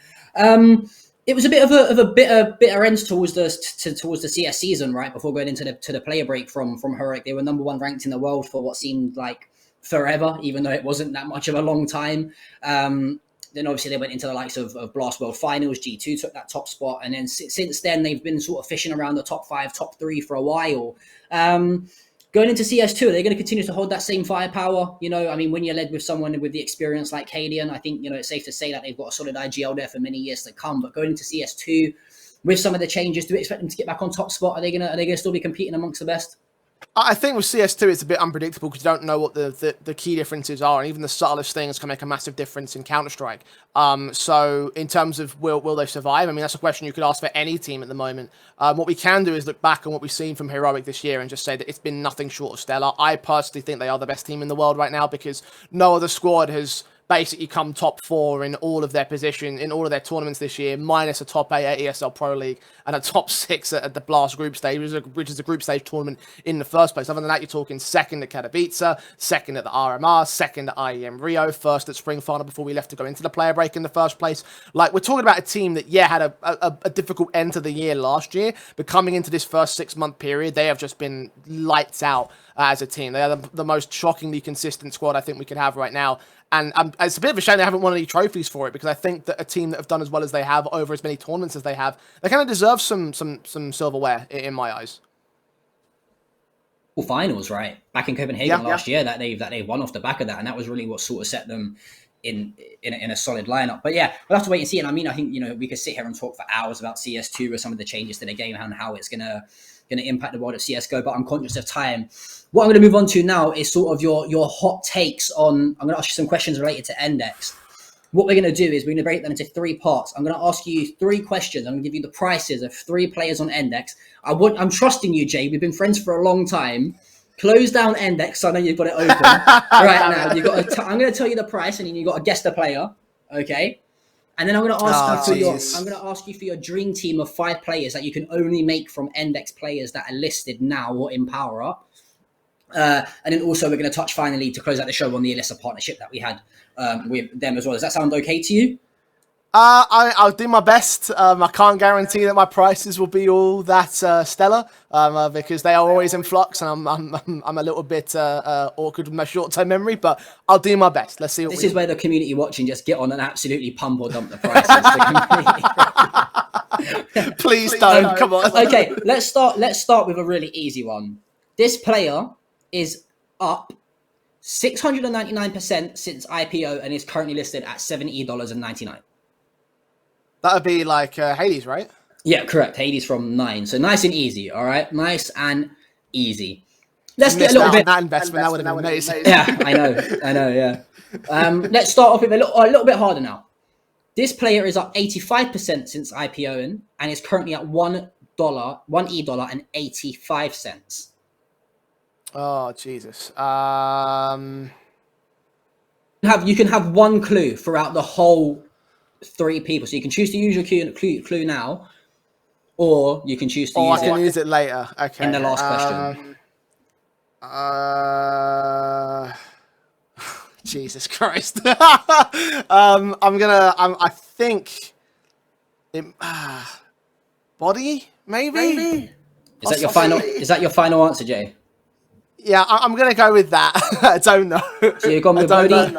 S1: It was a bit of a bitter end towards the CS season, right? Before going into the player break from Heroic, they were number 1 ranked in the world for what seemed like forever, even though it wasn't that much of a long time. Then obviously they went into the likes of Blast World Finals. G2 took that top spot, and then since then they've been sort of fishing around the top 5, top 3 for a while. Going into CS2, are they going to continue to hold that same firepower? You know, I mean, when you're led with someone with the experience like Cadian, I think, you know, it's safe to say that they've got a solid IGL there for many years to come. But going into CS2, with some of the changes, do we expect them to get back on top spot? Are they gonna still be competing amongst the best?
S3: I think with CS2, it's a bit unpredictable because you don't know what the key differences are, and even the subtlest things can make a massive difference in Counter-Strike. So in terms of will they survive, I mean, that's a question you could ask for any team at the moment. What we can do is look back on what we've seen from Heroic this year and just say that it's been nothing short of stellar. I personally think they are the best team in the world right now because no other squad has basically come top 4 in all of their position, in all of their tournaments this year, minus a top 8 at ESL Pro League and a top 6 at the Blast group stage, which is a group stage tournament in the first place. Other than that, you're talking 2nd at Katowice, 2nd at the RMR, 2nd at IEM Rio, 1st at Spring Final before we left to go into the player break in the first place. Like, we're talking about a team that, yeah, had a difficult end to the year last year, but coming into this first 6-month period, they have just been lights out as a team. They are the most shockingly consistent squad I think we could have right now. And it's a bit of a shame they haven't won any trophies for it, because I think that a team that have done as well as they have over as many tournaments as they have, they kind of deserve some silverware in my eyes.
S1: Finals, right? Back in Copenhagen last year, that they won off the back of that, and that was really what sort of set them in a solid lineup. But yeah, we'll have to wait and see. And I mean, I think, you know, we could sit here and talk for hours about CS2 with some of the changes to the game and how it's gonna impact the world of CS:GO. But I'm conscious of time. What I'm going to move on to now is sort of your hot takes on. I'm going to ask you some questions related to ENDX. What we're going to do is we're going to break them into 3 parts. I'm going to ask you 3 questions. I'm going to give you the prices of 3 players on ENDX. I'm trusting you, Jay. We've been friends for a long time. Close down ENDX. So I know you've got it open right now. I'm going to tell you the price, and then you've got to guess the player. Okay. And then I'm going to ask you for your dream team of 5 players that you can only make from ENDX players that are listed now or in Power Up. And then also we're going to touch finally to close out the show on the Alyssa partnership that we had with them as well. Does that sound okay to you?
S3: I'll do my best. I can't guarantee that my prices will be all that stellar because they are always in flux, and I'm a little bit awkward with my short-term memory, but I'll do my best. Let's see what
S1: this is where the community watching just get on and absolutely pump or dump the prices.
S3: Please don't. Come on.
S1: Okay, let's start with a really easy one. This player is up 699% since IPO and is currently listed at $70.99.
S3: That would be like Hades, right?
S1: Yeah, correct. Hades from 9. So nice and easy. All right, nice and easy. Let's get a little bit
S3: that investment. That would have been amazing.
S1: Yeah, I know. Yeah. Let's start off with a little bit harder now. This player is up 85% since IPOing and is currently at $1.85.
S3: Oh Jesus.
S1: You can have one clue throughout the whole 3 people. So you can choose to use your clue now, or you can choose to
S3: use it later. Okay.
S1: In the last question.
S3: Jesus Christ. I think it, body maybe.
S1: Is that your final? Is that your final answer, Jay?
S3: Yeah, I'm going to go with that. I don't know.
S1: So you've gone with Bodhi?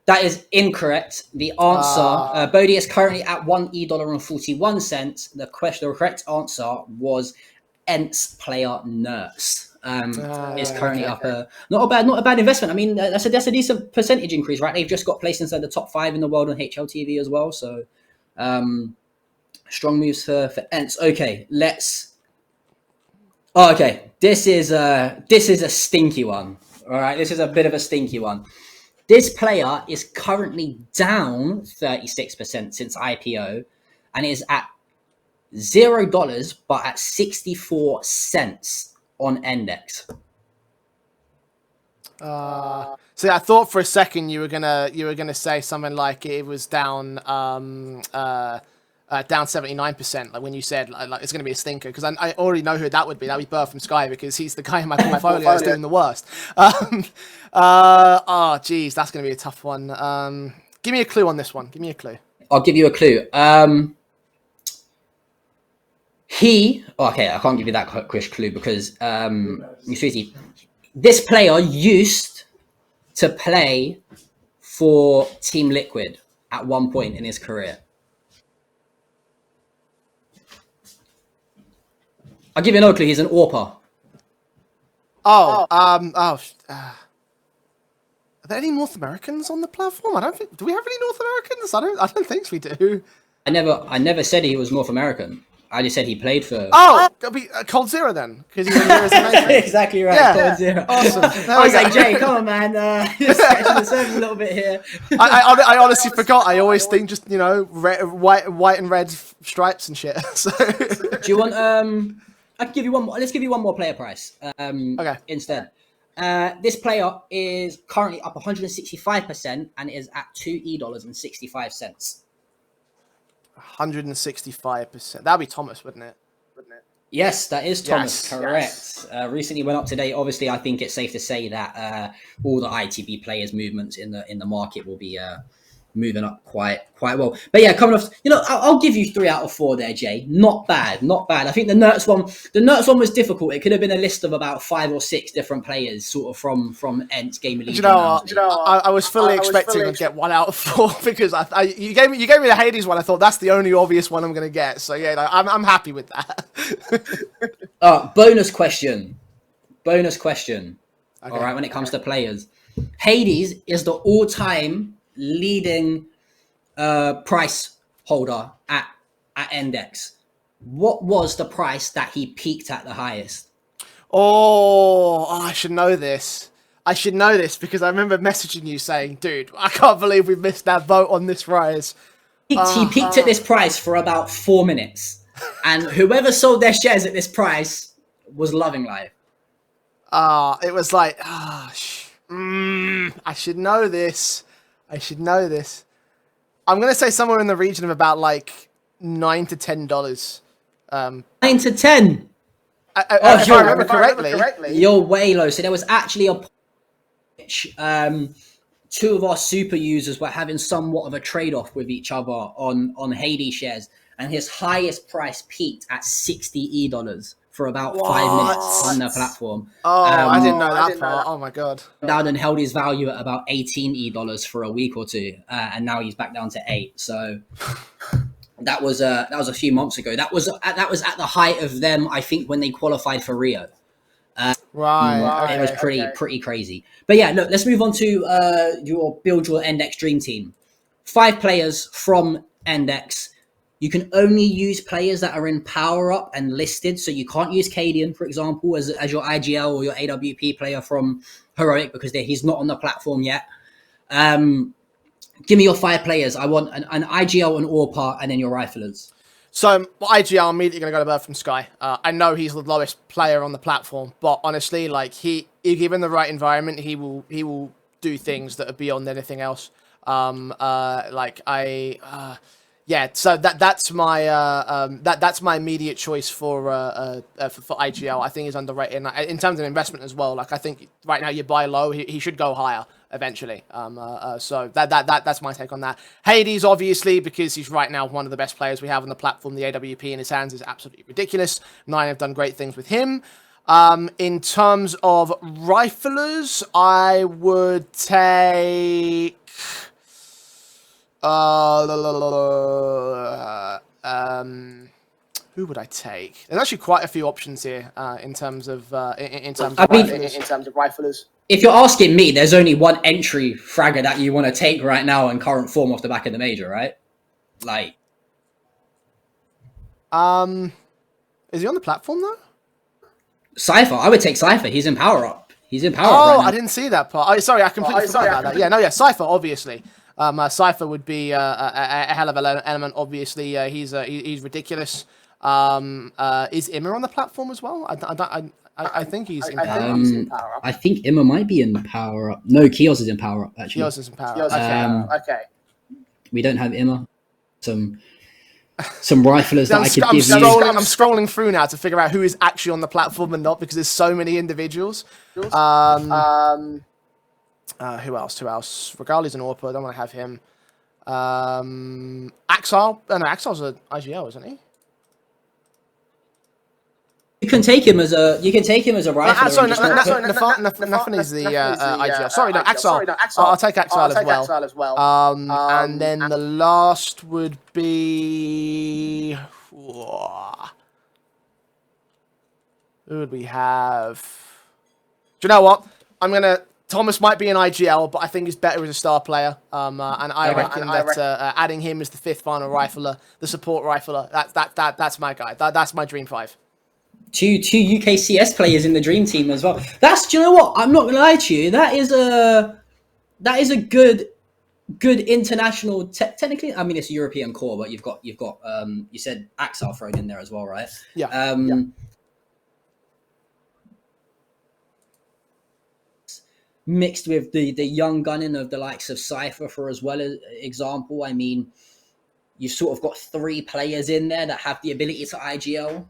S1: That is incorrect. The answer, Bodhi is currently at $1.41. The correct answer was ENT's player Nurse. Is currently up not a bad investment. I mean, that's a decent percentage increase, right? They've just got placed inside the top 5 in the world on HLTV as well. So strong moves for ENTs. Okay, let's. Oh, okay, this is a stinky one. All right, this is a bit of a stinky one. This player is currently down 36% since IPO, and is at $0, but at 64 cents on ENDX.
S3: See, I thought for a second you were gonna say something like it was down down 79%. Like when you said like it's gonna be a stinker, because I already know who that would be. That'd be Burr from Sky, because he's the guy in my portfolio that's doing the worst. Oh, geez, that's gonna be a tough one. Give me a clue on this one. Give me a clue.
S1: I'll give you a clue. Okay, I can't give you that quick clue because this player used to play for Team Liquid at one point in his career. I'll give you another clue. He's an AWPer.
S3: Are there any North Americans on the platform? I don't think. Do we have any North Americans? I don't think we do.
S1: I never said he was North American. I just said he played for.
S3: Oh, it'll be Cold Zero then, because he's
S1: exactly right.
S3: Yeah.
S1: Cold Zero.
S3: Awesome.
S1: I was like, Jay, come on, man. You're scratching the surface a little bit here.
S3: I honestly forgot. I always think just white and red stripes and shit. So.
S1: Do you want I can give you one more. Let's give you one more player price.
S3: Okay.
S1: Instead, this player is currently up 165% and is at $2.65.
S3: 165%. That'd be Thomas, wouldn't it?
S1: Yes, that is Thomas.
S3: Yes,
S1: correct.
S3: yes.
S1: Recently went up today. Obviously, I think it's safe to say that all the ITB players' movements in the market will be moving up quite well. But yeah, coming off, I'll give you 3 out of 4 there, Jay. Not bad. I think the Nerts one was difficult. It could have been a list of about 5 or 6 different players, sort of from Ents Game Elite.
S3: I was fully expecting to get 1 out of 4 because you gave me the Hades one. I thought that's the only obvious one I'm going to get. So yeah, I'm happy with that.
S1: Bonus question. Okay. All right, when it comes to players, Hades is the all-time leading price holder at ENDX. What was the price that he peaked at the highest?
S3: Oh, I should know this. Because I remember messaging you saying, dude, I can't believe we missed that vote on this rise.
S1: He peaked at this price for about 4 minutes. And whoever sold their shares at this price was loving life.
S3: It was like, I should know this. I'm going to say somewhere in the region of about like $9 to $10.
S1: 9 to 10?
S3: If I remember correctly.
S1: You're way low. So there was actually a which 2 of our super users were having somewhat of a trade-off with each other on Hades shares, and his highest price peaked at $60 for about 5 minutes on the platform.
S3: I didn't know that part. Oh my god.
S1: Down and held his value at about $18 for a week or 2, and now he's back down to 8. So that was a few months ago. That was at the height of them, I think, when they qualified for Rio.
S3: Right.
S1: It was pretty crazy. But yeah, look, let's move on to your ENDX Dream Team. 5 players from ENDX. You can only use players that are in power up and listed. So you can't use Cadian, for example, as your IGL or your AWP player from Heroic, because he's not on the platform yet. Give me your 5 players. I want an IGL, an AWPer, and then your riflers.
S3: So IGL, I'm immediately going to go to Bird from Sky. I know he's the lowest player on the platform, but honestly, like if given the right environment, he will do things that are beyond anything else. Yeah, so that's my immediate choice for IGL. I think he's underrated in terms of investment as well. Like I think right now you buy low, he should go higher. eventually. So that's my take on that. Hades, obviously, because he's right now one of the best players we have on the platform. The AWP in his hands is absolutely ridiculous. Nine have done great things with him. In terms of riflers, I would take... who would I take? There's actually quite a few options here in terms of riflers.
S1: If you're asking me, there's only one entry fragger that you want to take right now in current form off the back of the major, right? Like,
S3: is he on the platform though?
S1: Cypher, I would take Cypher. He's in power up. He's in power up.
S3: Oh,
S1: right now.
S3: I didn't see that part. Oh, sorry, I completely forgot about that. Yeah, no, yeah, Cypher, obviously. Cypher would be a hell of an element. Obviously, he's ridiculous. Is Immer on the platform as well? I think he's in power up.
S1: I think Immer might be in power up. No, Kios is in power up, actually.
S3: Kios is in power up. Okay.
S1: We don't have Immer. Some riflers that I could give you.
S3: I'm scrolling through now to figure out who is actually on the platform and not, because there's so many individuals. Who else? Regali's an AWP. I don't want to have him. Axel. No, Axel's an IGL, isn't he?
S1: You can take him as a rifler.
S3: Sorry, nothing is the IGL. Sorry, no, Axel. I'll take Axel as well. And then the last would be... Who would we have? Do you know what? Thomas might be an IGL, but I think he's better as a star player. And I reckon that adding him as the 5th final rifler, the support rifler, that's my guy. That's my dream 5.
S1: Two UKCS players in the dream team as well. Do you know what? I'm not gonna lie to you. That is a good international. Technically, I mean it's a European core, but you've got you said Axel thrown in there as well, right?
S3: Yeah.
S1: Mixed with the young gunning of the likes of Cypher, for as well as example. I mean, you've sort of got 3 players in there that have the ability to IGL.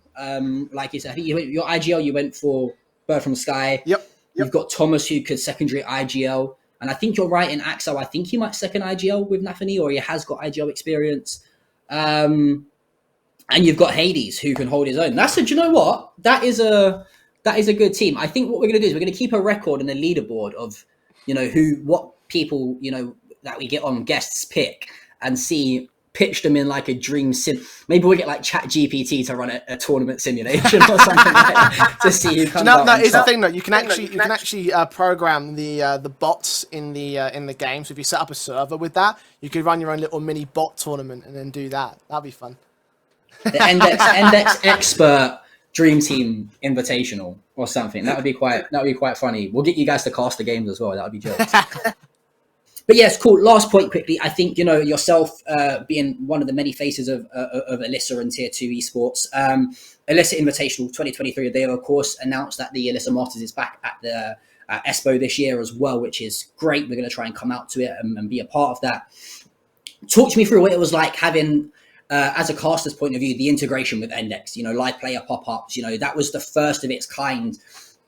S1: Like you said, your IGL, you went for Bird from Sky.
S3: Yep.
S1: You've got Thomas, who could secondary IGL. And I think you're right in Axel. I think he might second IGL with Nathani, or he has got IGL experience. And you've got Hades, who can hold his own. Do you know what? That is a good team. I think what we're going to do is we're going to keep a record and a leaderboard of, what people, that we get on guests pick, and pitch them in like a dream sim. Maybe we'll get like ChatGPT to run a tournament simulation or something like that to see who comes out.
S3: No, here's the thing though. You can actually program the bots in the game. So if you set up a server with that, you could run your own little mini bot tournament and then do that. That'd be fun.
S1: The ENDX expert dream team invitational or something. That would be quite funny. We'll get you guys to cast the games as well. That would be jokes. But yes, cool. Last point quickly. I think, yourself being one of the many faces of Alyssa and Tier 2 esports. Alyssa Invitational 2023, they of course announced that the Alyssa Masters is back at the Espo this year as well, which is great. We're going to try and come out to it and be a part of that. Talk to me through what it was like having, as a caster's point of view, the integration with ENDX, live player pop-ups. That was the first of its kind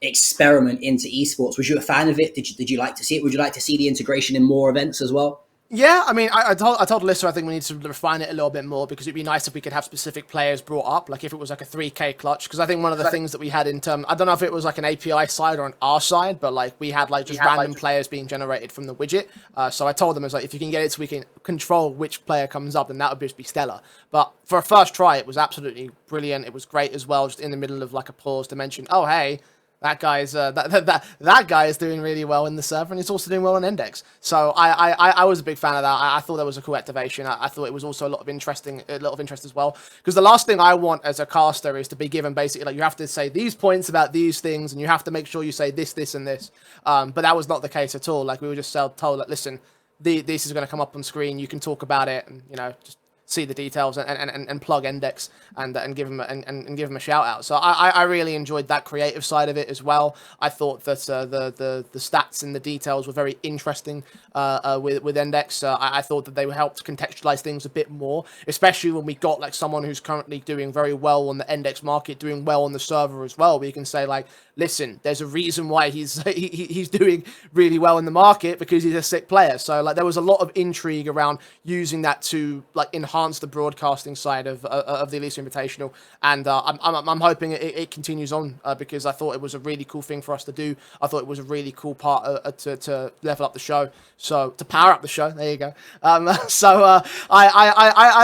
S1: experiment into esports. Was you a fan of it? Did you like to see it? Would you like to see the integration in more events as well?
S3: Yeah, I mean, I told Alyssa I think we need to refine it a little bit more, because it'd be nice if we could have specific players brought up, like if it was like a 3K clutch, because I think one of the things that we had in terms, I don't know if it was like an API side or an R side, but like we had like just random players being generated from the widget. So I told them, I was like, if you can get it so we can control which player comes up, then that would just be stellar. But for a first try, it was absolutely brilliant. It was great as well, just in the middle of like a pause to mention, oh hey, that guy's that guy is doing really well in the server, and he's also doing well on ENDX. So I was a big fan of that. I thought that was a cool activation. I thought it was also a lot of interest as well. Because the last thing I want as a caster is to be given basically like you have to say these points about these things, and you have to make sure you say this, this, and this. But that was not the case at all. Like we were just told, like, listen, this is going to come up on screen. You can talk about it, and just see the details and plug ENDX and give him and give him a shout out. So I really enjoyed that creative side of it as well. I thought that the stats and the details were very interesting with ENDX. I thought that they helped contextualize things a bit more, especially when we got like someone who's currently doing very well on the ENDX market, doing well on the server as well. We can say like, listen, there's a reason why he's doing really well in the market, because he's a sick player. So like there was a lot of intrigue around using that to like enhance the broadcasting side of the Elite Invitational, and I'm hoping it continues on because I thought it was a really cool thing for us to do. I thought it was a really cool part to level up the show, so to power up the show. There you go. I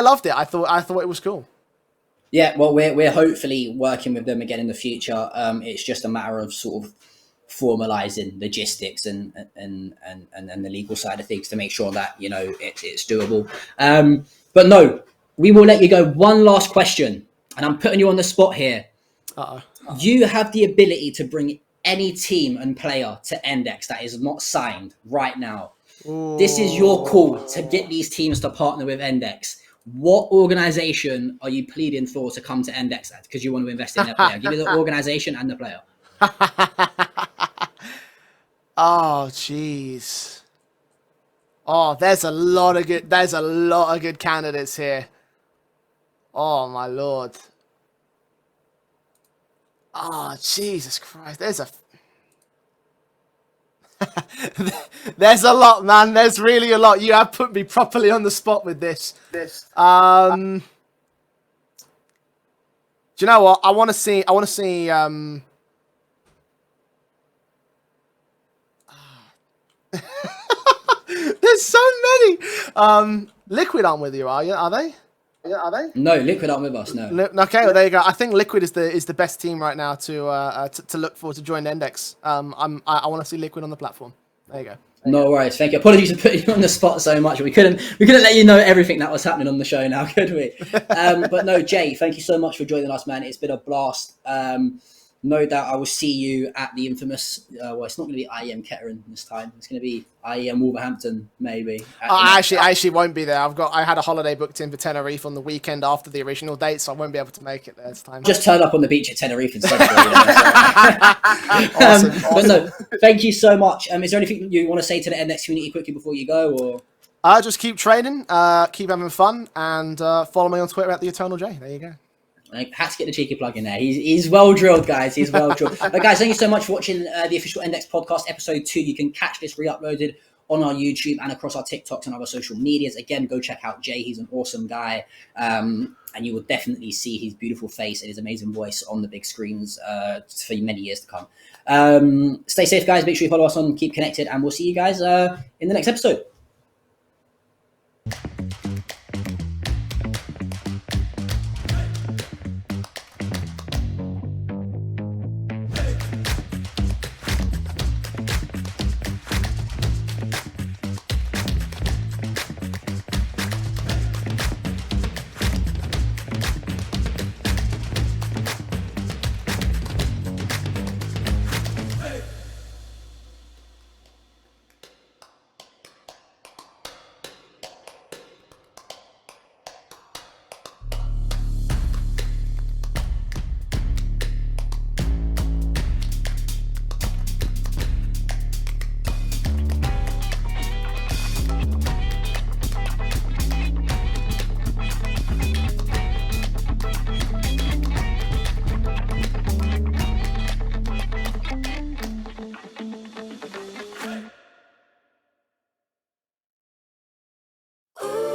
S3: loved it. I thought it was cool.
S1: Yeah, well, we're hopefully working with them again in the future. It's just a matter of sort of formalizing logistics and the legal side of things to make sure that, you know, it's doable. But no, we will let you go. One last question, and I'm putting you on the spot here. You have the ability to bring any team and player to ENDX that is not signed right now. Ooh. This is your call to get these teams to partner with ENDX. What organization are you pleading for to come to ENDX at? Because you want to invest in that player. Give me the organization and the player.
S3: Oh, jeez. Oh, there's a lot of good candidates here. Oh, my Lord. Oh, Jesus Christ. There's a lot, man. There's really a lot. You have put me properly on the spot with this. Do you know what? I want to see there's so many. Liquid aren't with you, are they?
S1: No, Liquid aren't with us. No.
S3: Okay, well, there you go. I think Liquid is the best team right now to look for to join ENDX. I want to see Liquid on the platform. There you go.
S1: No worries. Thank you. Apologies for putting you on the spot so much. We couldn't let you know everything that was happening on the show now, could we? But no, Jay, thank you so much for joining us, man. It's been a blast. No doubt I will see you at the infamous, well, it's not going to be IEM Kettering this time. It's going to be IEM Wolverhampton, maybe.
S3: I actually won't be there. I had a holiday booked in for Tenerife on the weekend after the original date, so I won't be able to make it there this time.
S1: Just turn up on the beach at Tenerife instead.
S3: Awesome.
S1: But no, thank you so much. Is there anything you want to say to the ENDX community quickly before you go? Or
S3: just keep training, keep having fun, and follow me on Twitter at the EternalJay. There you go.
S1: I had to get the cheeky plug in there. He's well drilled, guys. He's well drilled. But guys, thank you so much for watching the official ENDX podcast, episode 2. You can catch this re-uploaded on our YouTube and across our TikToks and other social medias. Again, go check out Jay. He's an awesome guy. And you will definitely see his beautiful face and his amazing voice on the big screens for many years to come. Stay safe, guys. Make sure you follow us on, keep connected, and we'll see you guys in the next episode.
S4: Ooh.